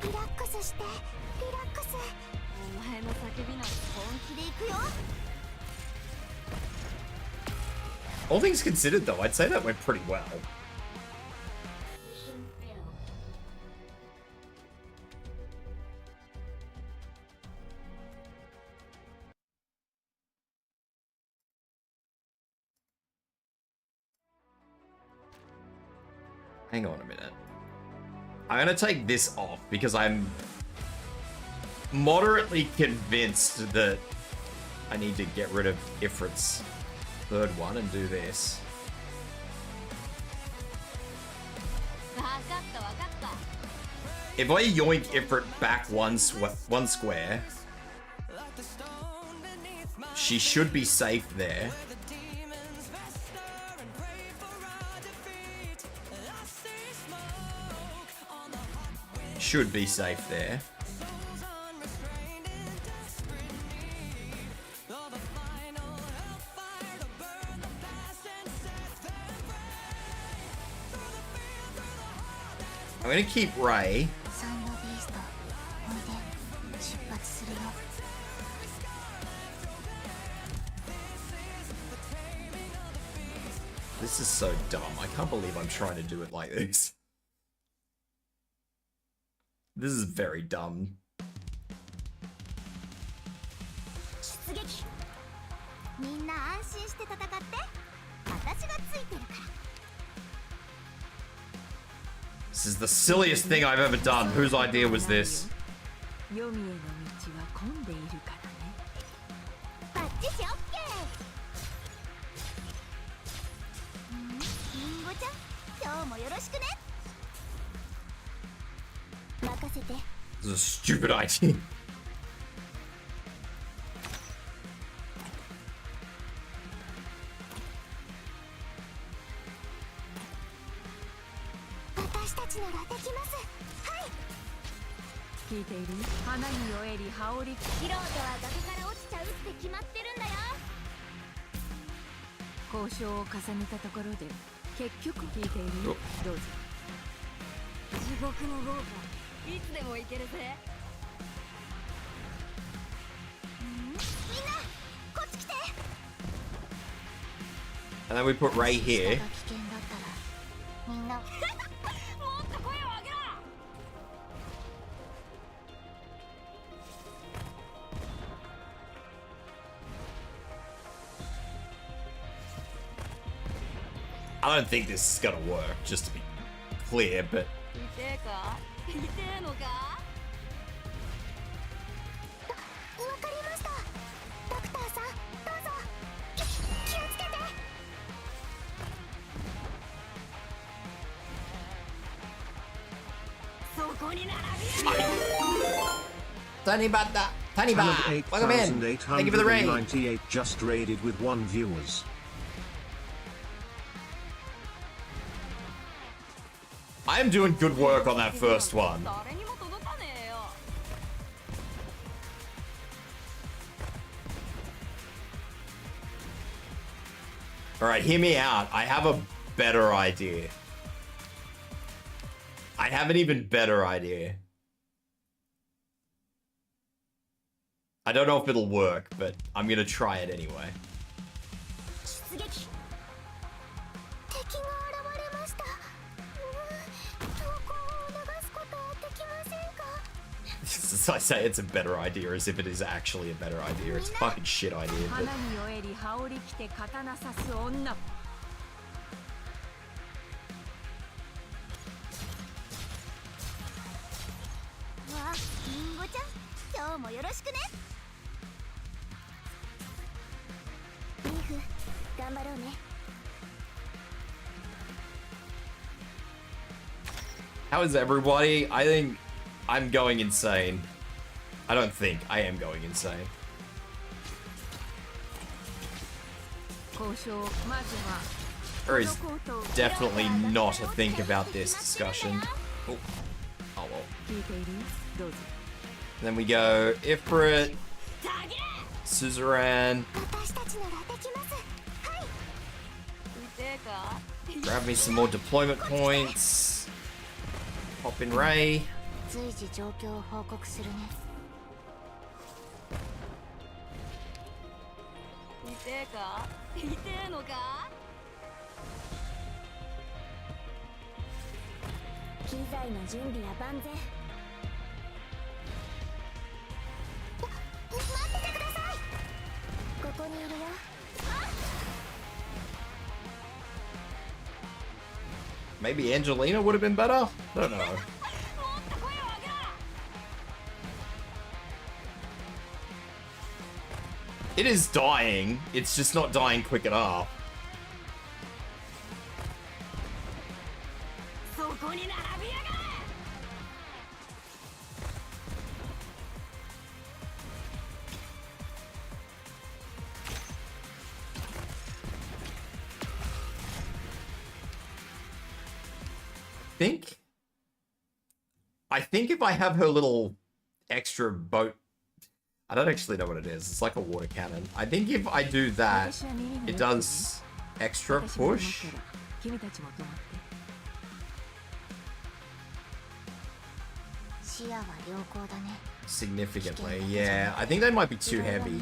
リラックスしてリラックス。お前の叫びなんて本気で行くよ。 All things considered, though, I'd say that went pretty well. Hang on a minute. I'm gonna take this off because I'm moderately convinced that I need to get rid of Ifrit's third one and do this. If I yoink Ifrit back one square, she should be safe there. Should be safe there. I'm gonna keep Ray. This is so dumb. I can't believe I'm trying to do it like this. This is very dumb. This is the silliest thing I've ever done. Whose idea was this? This is a stupid idea. And then we put Ray here. I don't think this is gonna work, just to be clear, but... Tanibata! Taniba! Welcome in! Thank you for the raid! 98 just raided with 1 viewers. I am doing good work on that first one. Alright, hear me out. I have a better idea. I have an even better idea. I don't know if it'll work, but I'm gonna try it anyway. As I say, it's a better idea, as if it is actually a better idea. It's a fucking shit idea, but... How is everybody? I think I'm going insane. I don't think. I am going insane. There is definitely not a think about this discussion. Oh, oh well. Then we go Ifrit, Ciruam. Grab me some more deployment points. Pop in Ray. 随時状況を報告するね。痛えか？痛えのか？機材の準備は万全。待っててください。ここにいるよ。Maybe Angelina would have been better? I don't know. It is dying. It's just not dying quick enough. I think if I have her little extra boat, I don't actually know what it is. It's like a water cannon. I think if I do that, it does extra push. Significantly, yeah. I think they might be too heavy.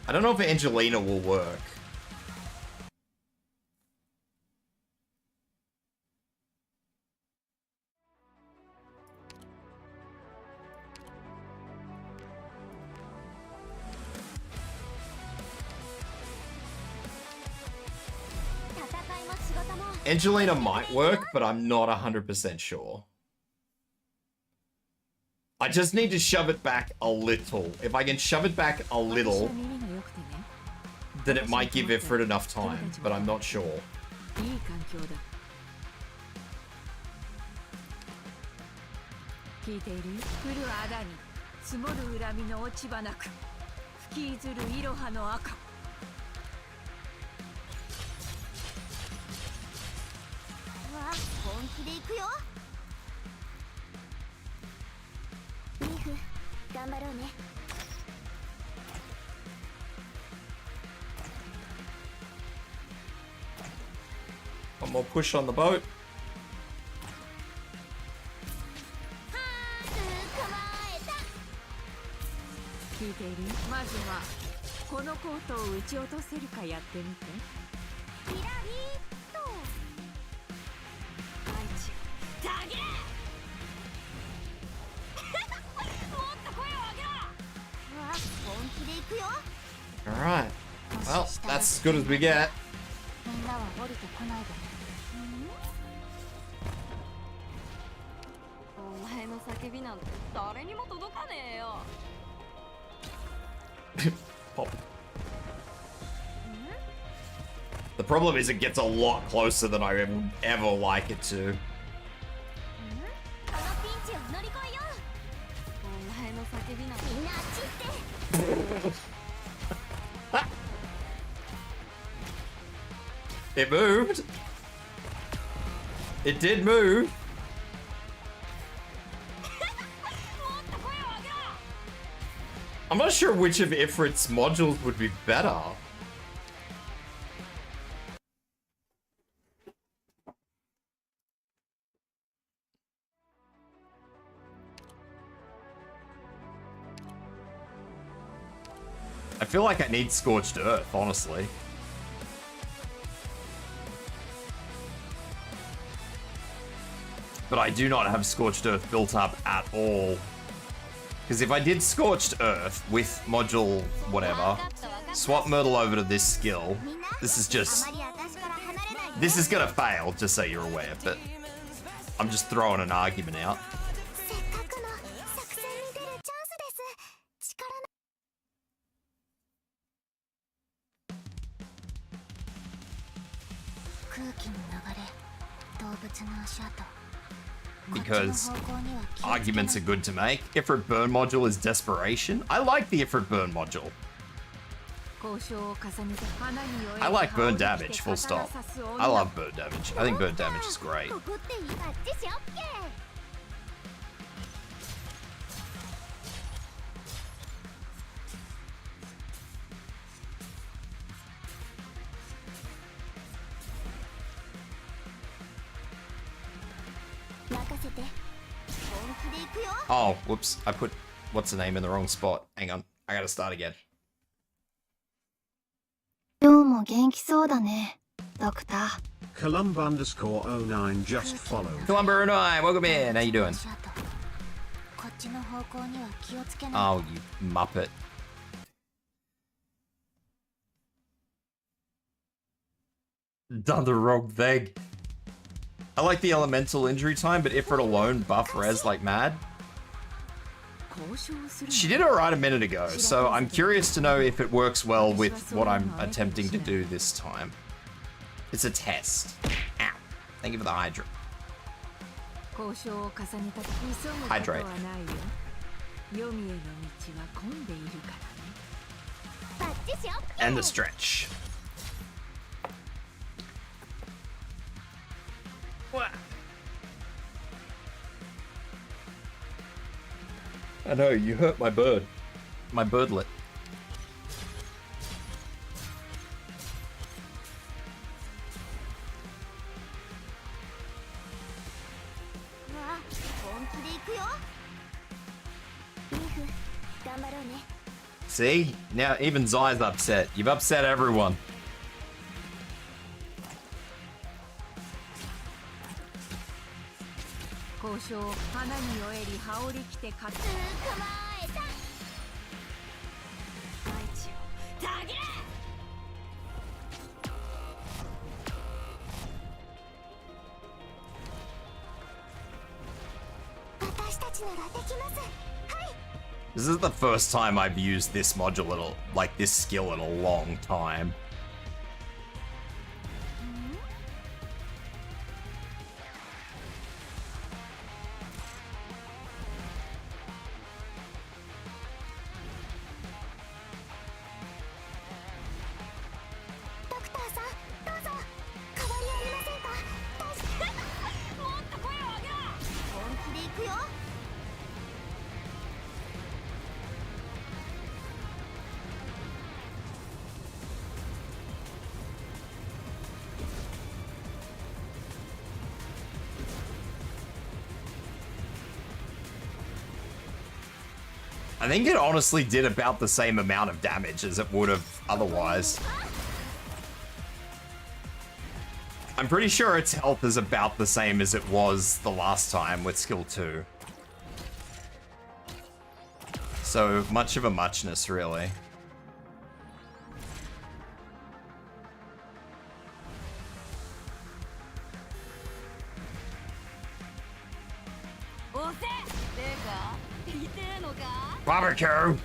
I don't know if Angelina will work. Angelina might work, but I'm not 100% sure. I just need to shove it back a little. If I can shove it back a little, then it might give Ifrit enough time, but I'm not sure. 聞いている？降る仇に積もる恨みの落ち葉なく吹き出るいろはの赤。わあ、本気で行くよ。ミフ、頑張ろうね。One more push on the boat. 聞いている？まずはこのコートを撃ち落とせるかやってみて。キラリーと。愛知、タゲ！もっと声を上げろ！わあ、本気で行くよ。Alright. Well, that's as good as we get. みんなは降りてこないで。お前の叫びなんて誰にも届かねえよ。Pop. The problem is it gets a lot closer than I ever like it to. このピンチを乗り越えよう。お前の叫びなんてみんなあっち行って。It moved. It did move. I'm not sure which of Ifrit's modules would be better. I feel like I need Scorched Earth, honestly. But I do not have Scorched Earth built up at all. Because if I did Scorched Earth with module whatever, swap Myrtle over to this skill, this is gonna fail, just so you're aware, but I'm just throwing an argument out. せっかくの作戦に出るチャンスです。力な。空気の流れ、動物の足跡。Because arguments are good to make. Ifrit Burn module is Desperation. I like the Ifrit Burn module. I like burn damage, full stop. I love burn damage. I think burn damage is great. Oh, whoops. I put what's the name in the wrong spot. Hang on. I gotta start again. 今日も元気そうだね、ドクター。 Columb_09 just followed. Columber and I, welcome in. How you doing? こっちの方向には気をつけない。 Oh, you muppet. Done the wrong thing. I like the elemental injury time, but Ifrit alone buff res like mad. She did alright a minute ago, so I'm curious to know if it works well with what I'm attempting to do this time. It's a test. Ow. Thank you for the hydra. Hydrate. And the stretch. What? I know, you hurt my bird. My birdlet. See? Now even Zai's upset. You've upset everyone. This is the first time I've used this module at all, like this skill in a long time. I think it honestly did about the same amount of damage as it would have otherwise. I'm pretty sure its health is about the same as it was the last time with skill 2. So much of a muchness, really. Barbecue!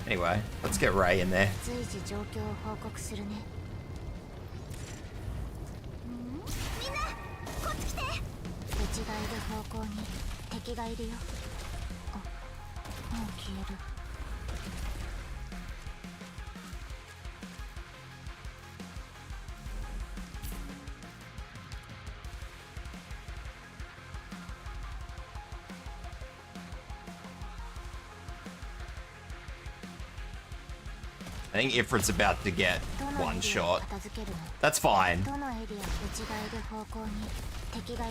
Anyway, let's get Ray in there. 随時状況を報告するね。みんな、こっち来て。内側いる方向に敵がいるよ。あ、もう消える。I think Ifrit's about to get one shot. That's fine.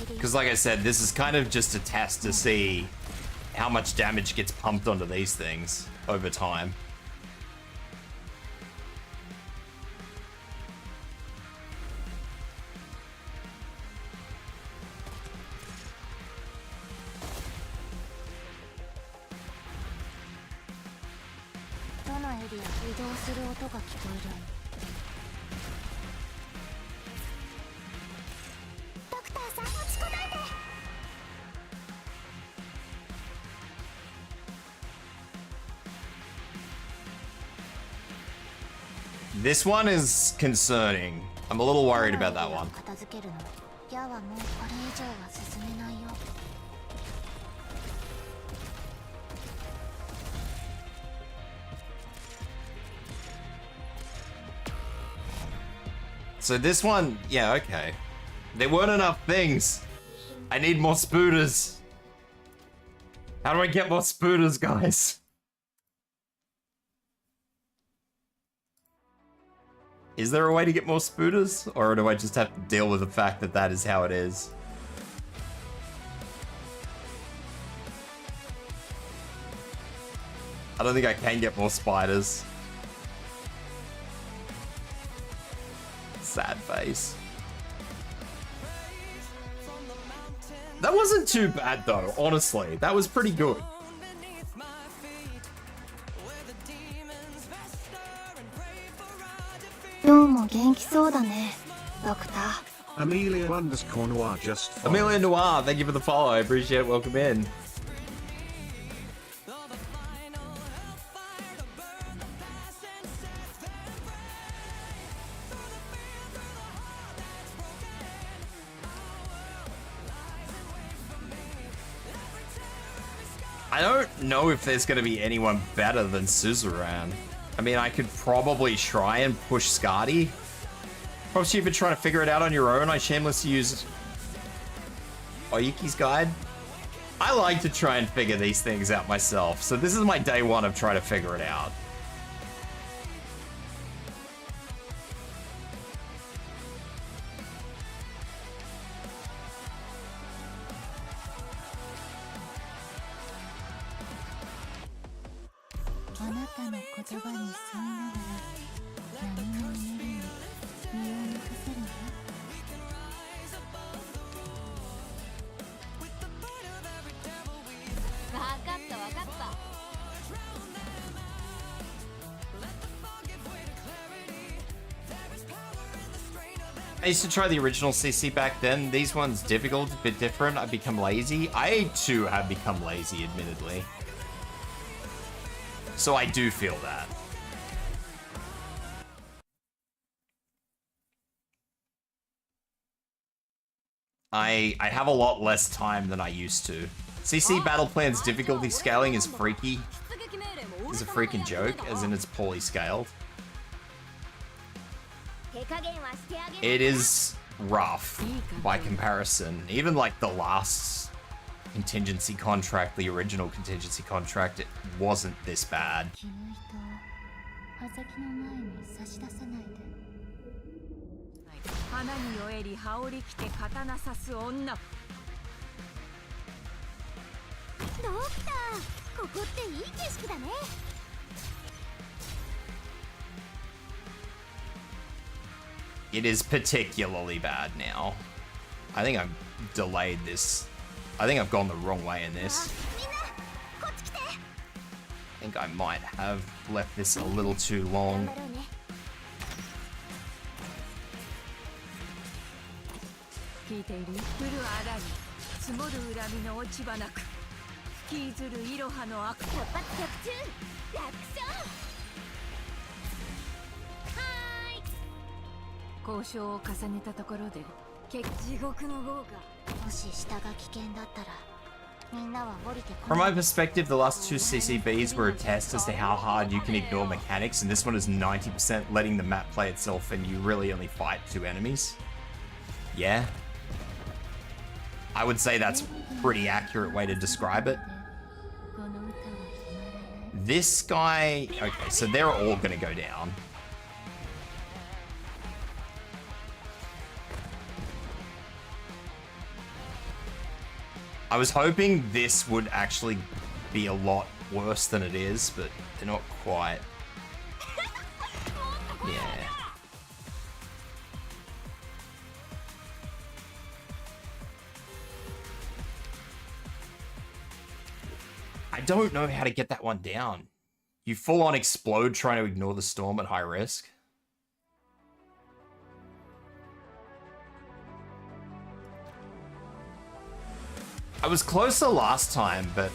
Because like I said, this is kind of just a test to see how much damage gets pumped onto these things over time. This one is concerning. I'm a little worried about that one. So this one, yeah, okay. There weren't enough things. I need more spooters. How do I get more spooters, guys? Is there a way to get more spooters? Or do I just have to deal with the fact that that is how it is? I don't think I can get more spiders. Sad face. That wasn't too bad though, honestly. That was pretty good. Amelia_Noir just followed. Amelia Noir, thank you for the follow. I appreciate it. Welcome in. I don't know if there's going to be anyone better than Ciruam. I mean, I could probably try and push Skadi. Probably if you're trying to figure it out on your own, I shamelessly used Oyuki's guide. I like to try and figure these things out myself, so this is my day one of trying to figure it out. I used to try the original CC back then. These ones difficult, a bit different. I've become lazy. I too have become lazy, admittedly. So I do feel that. I have a lot less time than I used to. CC Battle Plan's difficulty scaling is freaky. It's a freaking joke, as in it's poorly scaled. It is rough by comparison. Even like the last contingency contract, the original contingency contract, it wasn't this bad. It is particularly bad now. I think I've delayed this. I think I've gone the wrong way in this. I think I might have left this a little too long. From my perspective, the last two CCBs were a test as to how hard you can ignore mechanics, and this one is 90% letting the map play itself and you really only fight two enemies. Yeah. I would say that's a pretty accurate way to describe it. This guy... Okay, so they're all gonna go down. I was hoping this would actually be a lot worse than it is, but they're not quite. Yeah. I don't know how to get that one down. You full on explode trying to ignore the storm at high risk. I was closer last time, but...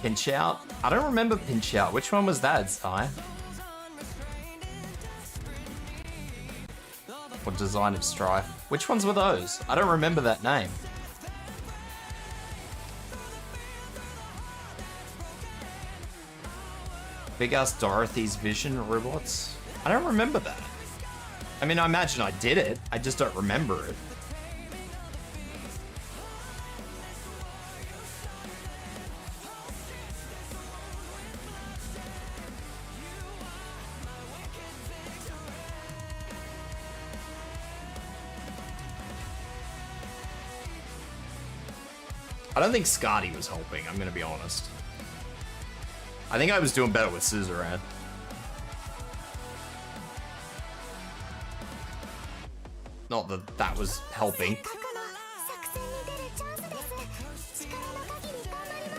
Pinch out? I don't remember pinch out. Which one was that, Sai? Or Design of Strife? Which ones were those? I don't remember that name. Big Ass Dorothy's Vision robots? I don't remember that. I mean, I imagine I did it. I just don't remember it. I don't think Scotty was helping, I'm gonna be honest. I think I was doing better with Ciruam. Not that that was helping.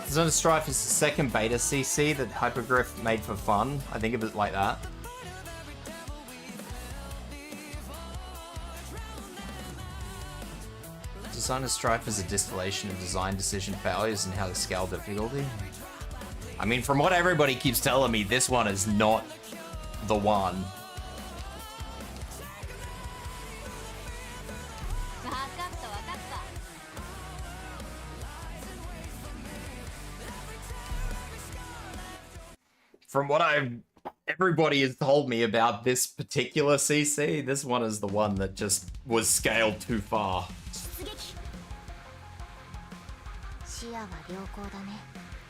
Zone of Strife is the second beta CC that Hypergriff made for fun. I think of it like that. Design of Strife is a distillation of design decision failures and how to scale difficulty. I mean, from what everybody keeps telling me, this one is not the one. From what everybody has told me about this particular CC, this one is the one that just was scaled too far.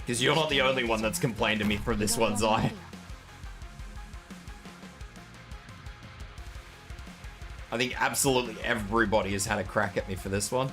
Because you're not the only one that's complained to me for this one, Zai. I think absolutely everybody has had a crack at me for this one.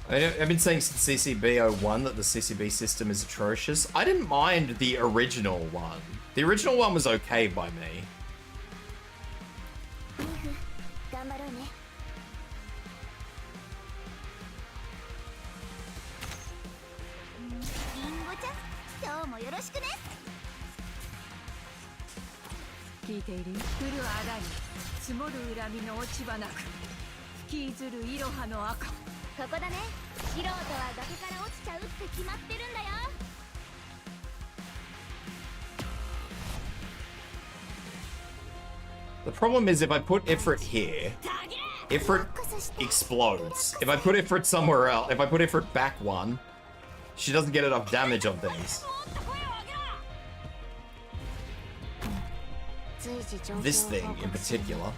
I've been saying since CCB01 that the CCB system is atrocious. I didn't mind the original one. The original one was okay by me. The problem is if I put Ifrit here, Ifrit explodes. If I put Ifrit somewhere else, if I put Ifrit back one, she doesn't get enough damage on things. This thing in particular.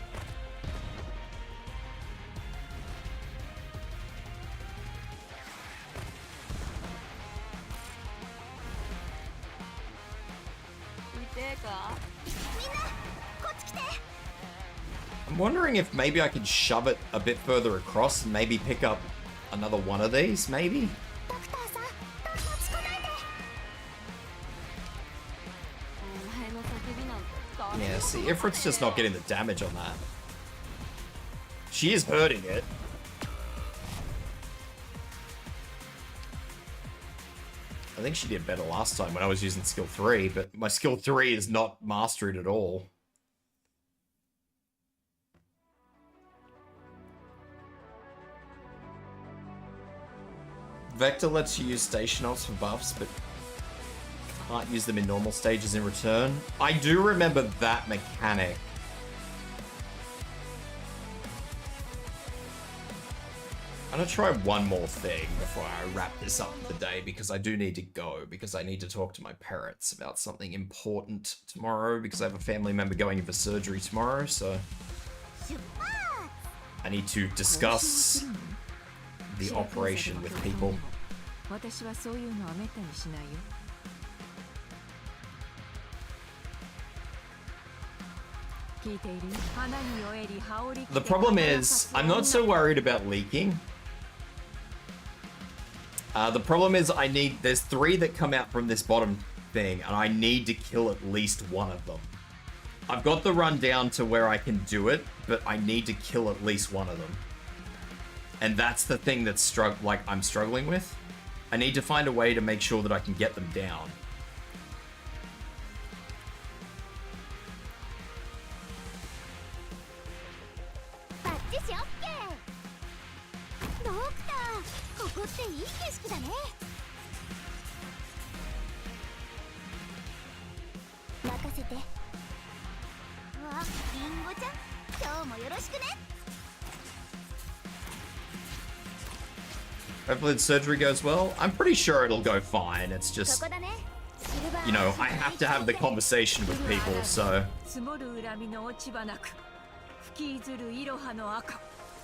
I'm wondering if maybe I could shove it a bit further across and maybe pick up another one of these, maybe? Yeah, see, Ifrit's just not getting the damage on that. She is hurting it. I think she did better last time when I was using skill 3, but my skill 3 is not mastered at all. Vector lets you use station ults for buffs, but can't use them in normal stages in return. I do remember that mechanic. I'm gonna try one more thing before I wrap this up for the day, because I do need to go, because I need to talk to my parents about something important tomorrow, because I have a family member going in for surgery tomorrow, so I need to discuss the operation with people. The problem is, I'm not so worried about leaking. The problem is there's 3 that come out from this bottom thing, and I need to kill at least one of them. I've got the run down to where I can do it, but I need to kill at least one of them. And that's the thing that's I'm struggling with. I need to find a way to make sure that I can get them down. Hopefully the surgery goes well. I'm pretty sure it'll go fine. It's just, you know, I have to have the conversation with people, so...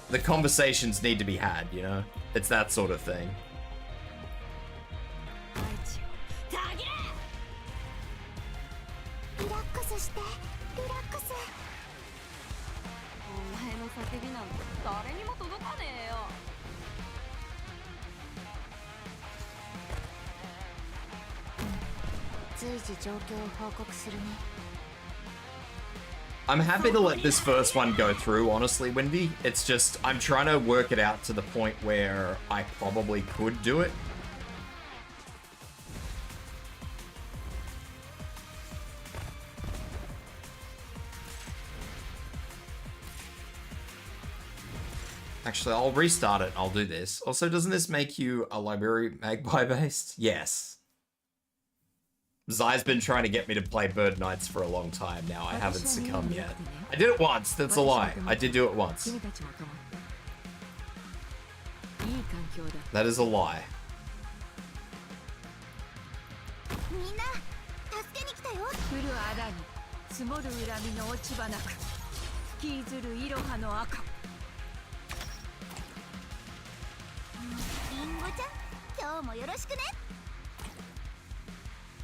The conversations need to be had, you know? It's that sort of thing. リラックスしてリラックスお前の叫びなんて誰にも届かねえよ 随時状況を報告するね I'm happy to let this first one go through, honestly, Wendy. It's just, I'm trying to work it out to the point where I probably could do it. Actually, I'll restart it and I'll do this. Also, doesn't this make you a library magpie based? Yes. Zai's been trying to get me to play Bird Knights for a long time now. I haven't succumbed yet. I did it once. That's a lie. I did do it once. That is a lie. みんな助けに来たよ 降る穴に積もる恨みの落ち葉なく吹きずるいろはの赤 リンゴちゃん今日もよろしくね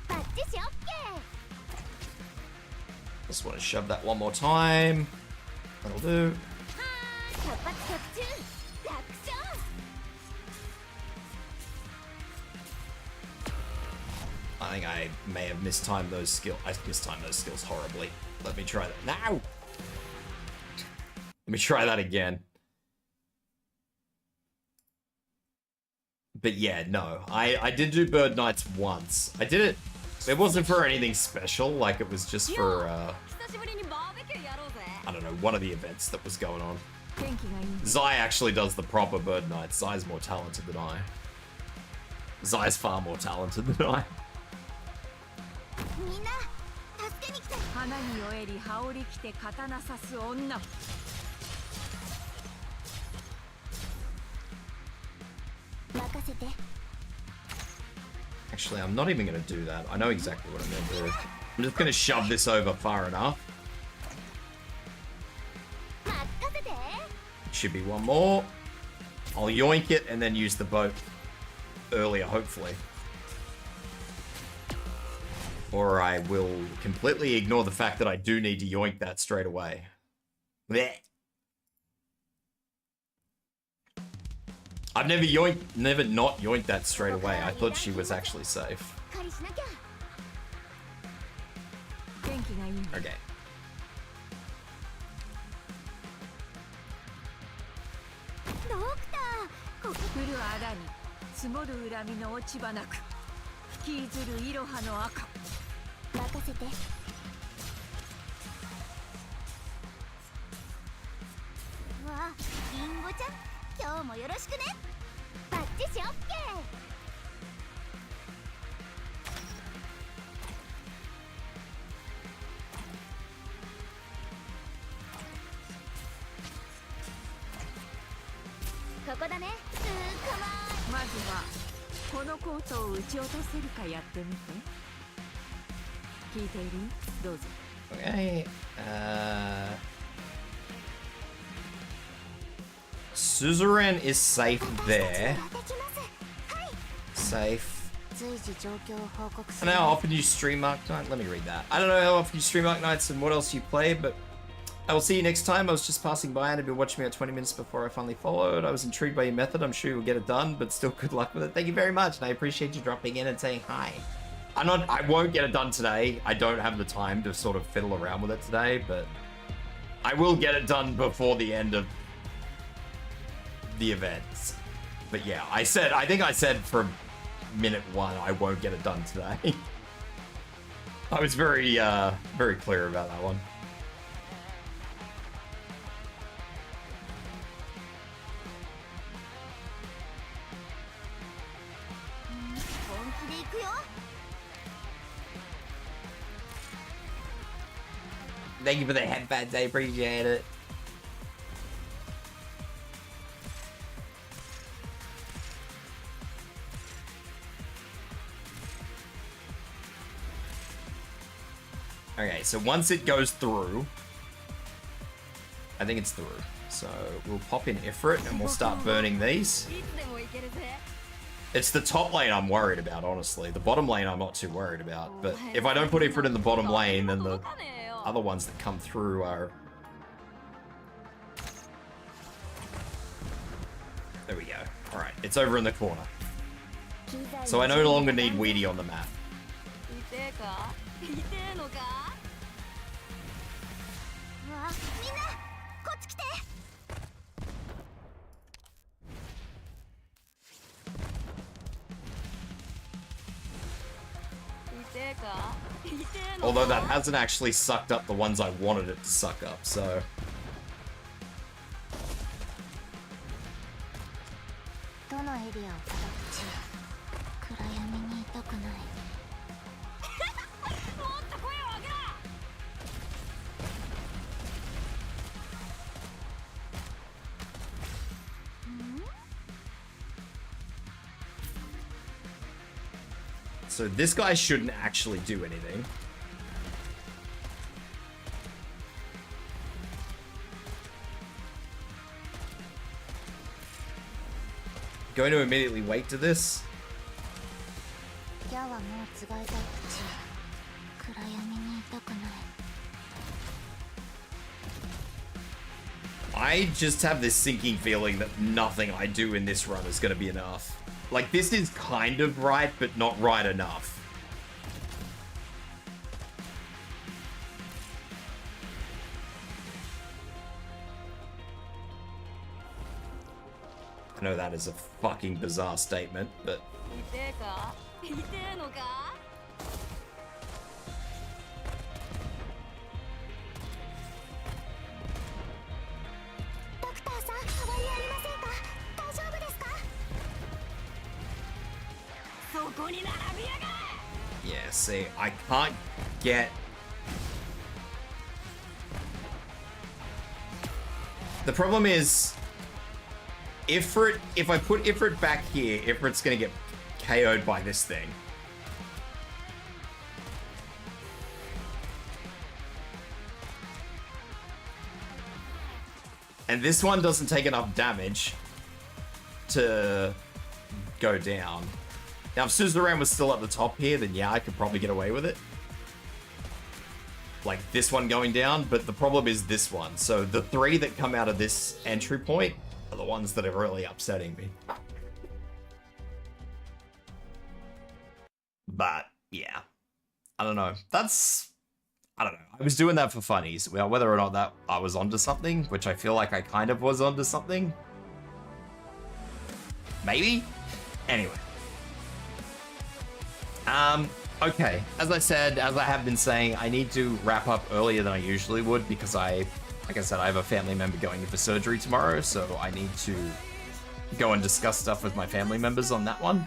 バッチシオッケー Just want to shove that one more time. That'll do. 活発集中楽勝 I think I may have mistimed those skills. I mistimed those skills horribly. Let me try that now. Let me try that again. But yeah, no. I did do Bird Knights once. I did it. It wasn't for anything special. Like, it was just for, I don't know, one of the events that was going on. Zai actually does the proper Bird Knights. Zai's more talented than I. Zai's far more talented than I. みんな助けに来たよ 花に酔えり羽織着て刀刺す女 任せて Actually, I'm not even going to do that. I know exactly what I'm going to do. I'm just going to shove this over far enough. 任せて Should be one more. I'll yoink it and then use the boat earlier, hopefully. Or I will completely ignore the fact that I do need to yoink that straight away. Blech. I've never not yoinked that straight away. I thought she was actually safe. 狩りしなきゃ 元気がいい Okay. ドクターここ 降る穴に積もる恨みの落ち葉なく吹きずるいろはの赤 任せてうわリンゴちゃん今日もよろしくねバッチシオッケー ここだねカモン まずはこのコートを撃ち落とせるかやってみて聞いているどうぞ Okay. Suzerain is safe there. できますはい Safe. 随時状況を報告す And る how often you stream Arknight? Let me read that. I don't know how often you stream Arknights and what else you play, but I will see you next time. I was just passing by and had been watching me at 20 minutes before I finally followed. I was intrigued by your method. I'm sure you'll get it done, but still good luck with it. Thank you very much, and I appreciate you dropping in and saying hi. I won't get it done today. I don't have the time to sort of fiddle around with it today, but I will get it done before the end of the events. But yeah, I think I said from minute 1 I won't get it done today. I was very clear about that one. Thank you for the headbands, I appreciate it. Okay, so once it goes through, I think it's through. So we'll pop in Ifrit and we'll start burning these. It's the top lane I'm worried about, honestly. The bottom lane I'm not too worried about. But if I don't put Ifrit in the bottom lane, then the other ones that come through are... There we go. Alright, it's over in the corner. So I no longer need Weedy on the map. Although that hasn't actually sucked up the ones I wanted it to suck up, so... So this guy shouldn't actually do anything. Going to immediately wait to this. I just have this sinking feeling that nothing I do in this run is going to be enough. Like, this is kind of right, but not right enough. I know that is a fucking bizarre statement, but... Yeah, see, I can't get... The problem is... if I put Ifrit back here, Ifrit's gonna get KO'd by this thing. And this one doesn't take enough damage to go down. Now, if Ciruam was still at the top here, then yeah, I could probably get away with it. Like this one going down, but the problem is this one. So the three that come out of this entry point are the ones that are really upsetting me. But, yeah. I don't know. I don't know. I was doing that for funnies. Well, whether or not that I was onto something, which I feel like I kind of was onto something. Maybe? Anyway. Okay. As I said, as I have been saying, I need to wrap up earlier than I usually would because like I said, I have a family member going in for surgery tomorrow, so I need to go and discuss stuff with my family members on that one.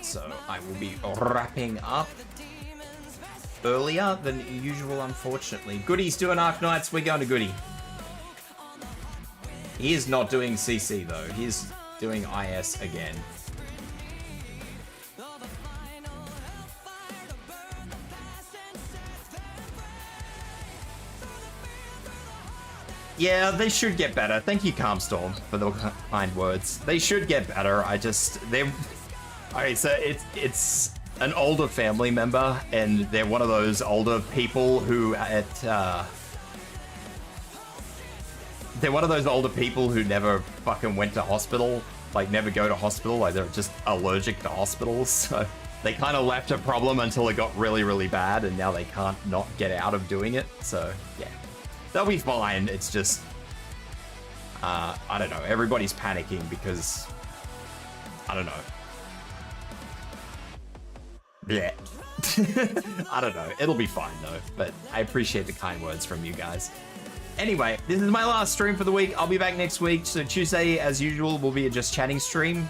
So I will be wrapping up earlier than usual, unfortunately. Goody's doing Arknights, we're going to Goody. He is not doing CC though, he's doing IS again. Yeah, they should get better. Thank you, Calmstorm, for the kind words. They should get better. Alright, so it's an older family member, and they're one of those older people who they're one of those older people who never fucking went to hospital, like never go to hospital, like they're just allergic to hospitals, so they kind of left a problem until it got really, really bad, and now they can't not get out of doing it, so yeah. They'll be fine, it's just, I don't know, everybody's panicking because, I don't know. Yeah. I don't know, it'll be fine though, but I appreciate the kind words from you guys. Anyway, this is my last stream for the week. I'll be back next week, so Tuesday, as usual, will be a just chatting stream.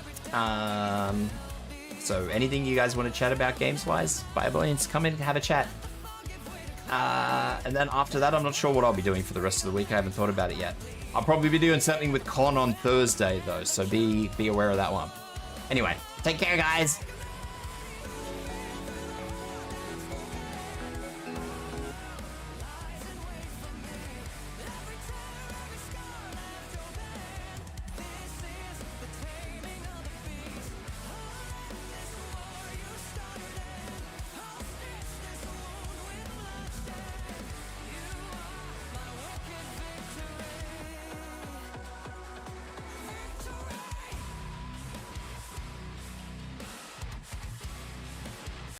So anything you guys want to chat about games-wise, by all means, come in and have a chat. And then after that, I'm not sure what I'll be doing for the rest of the week. I haven't thought about it yet. I'll probably be doing something with Con on Thursday, though, so be aware of that one. Anyway, take care, guys.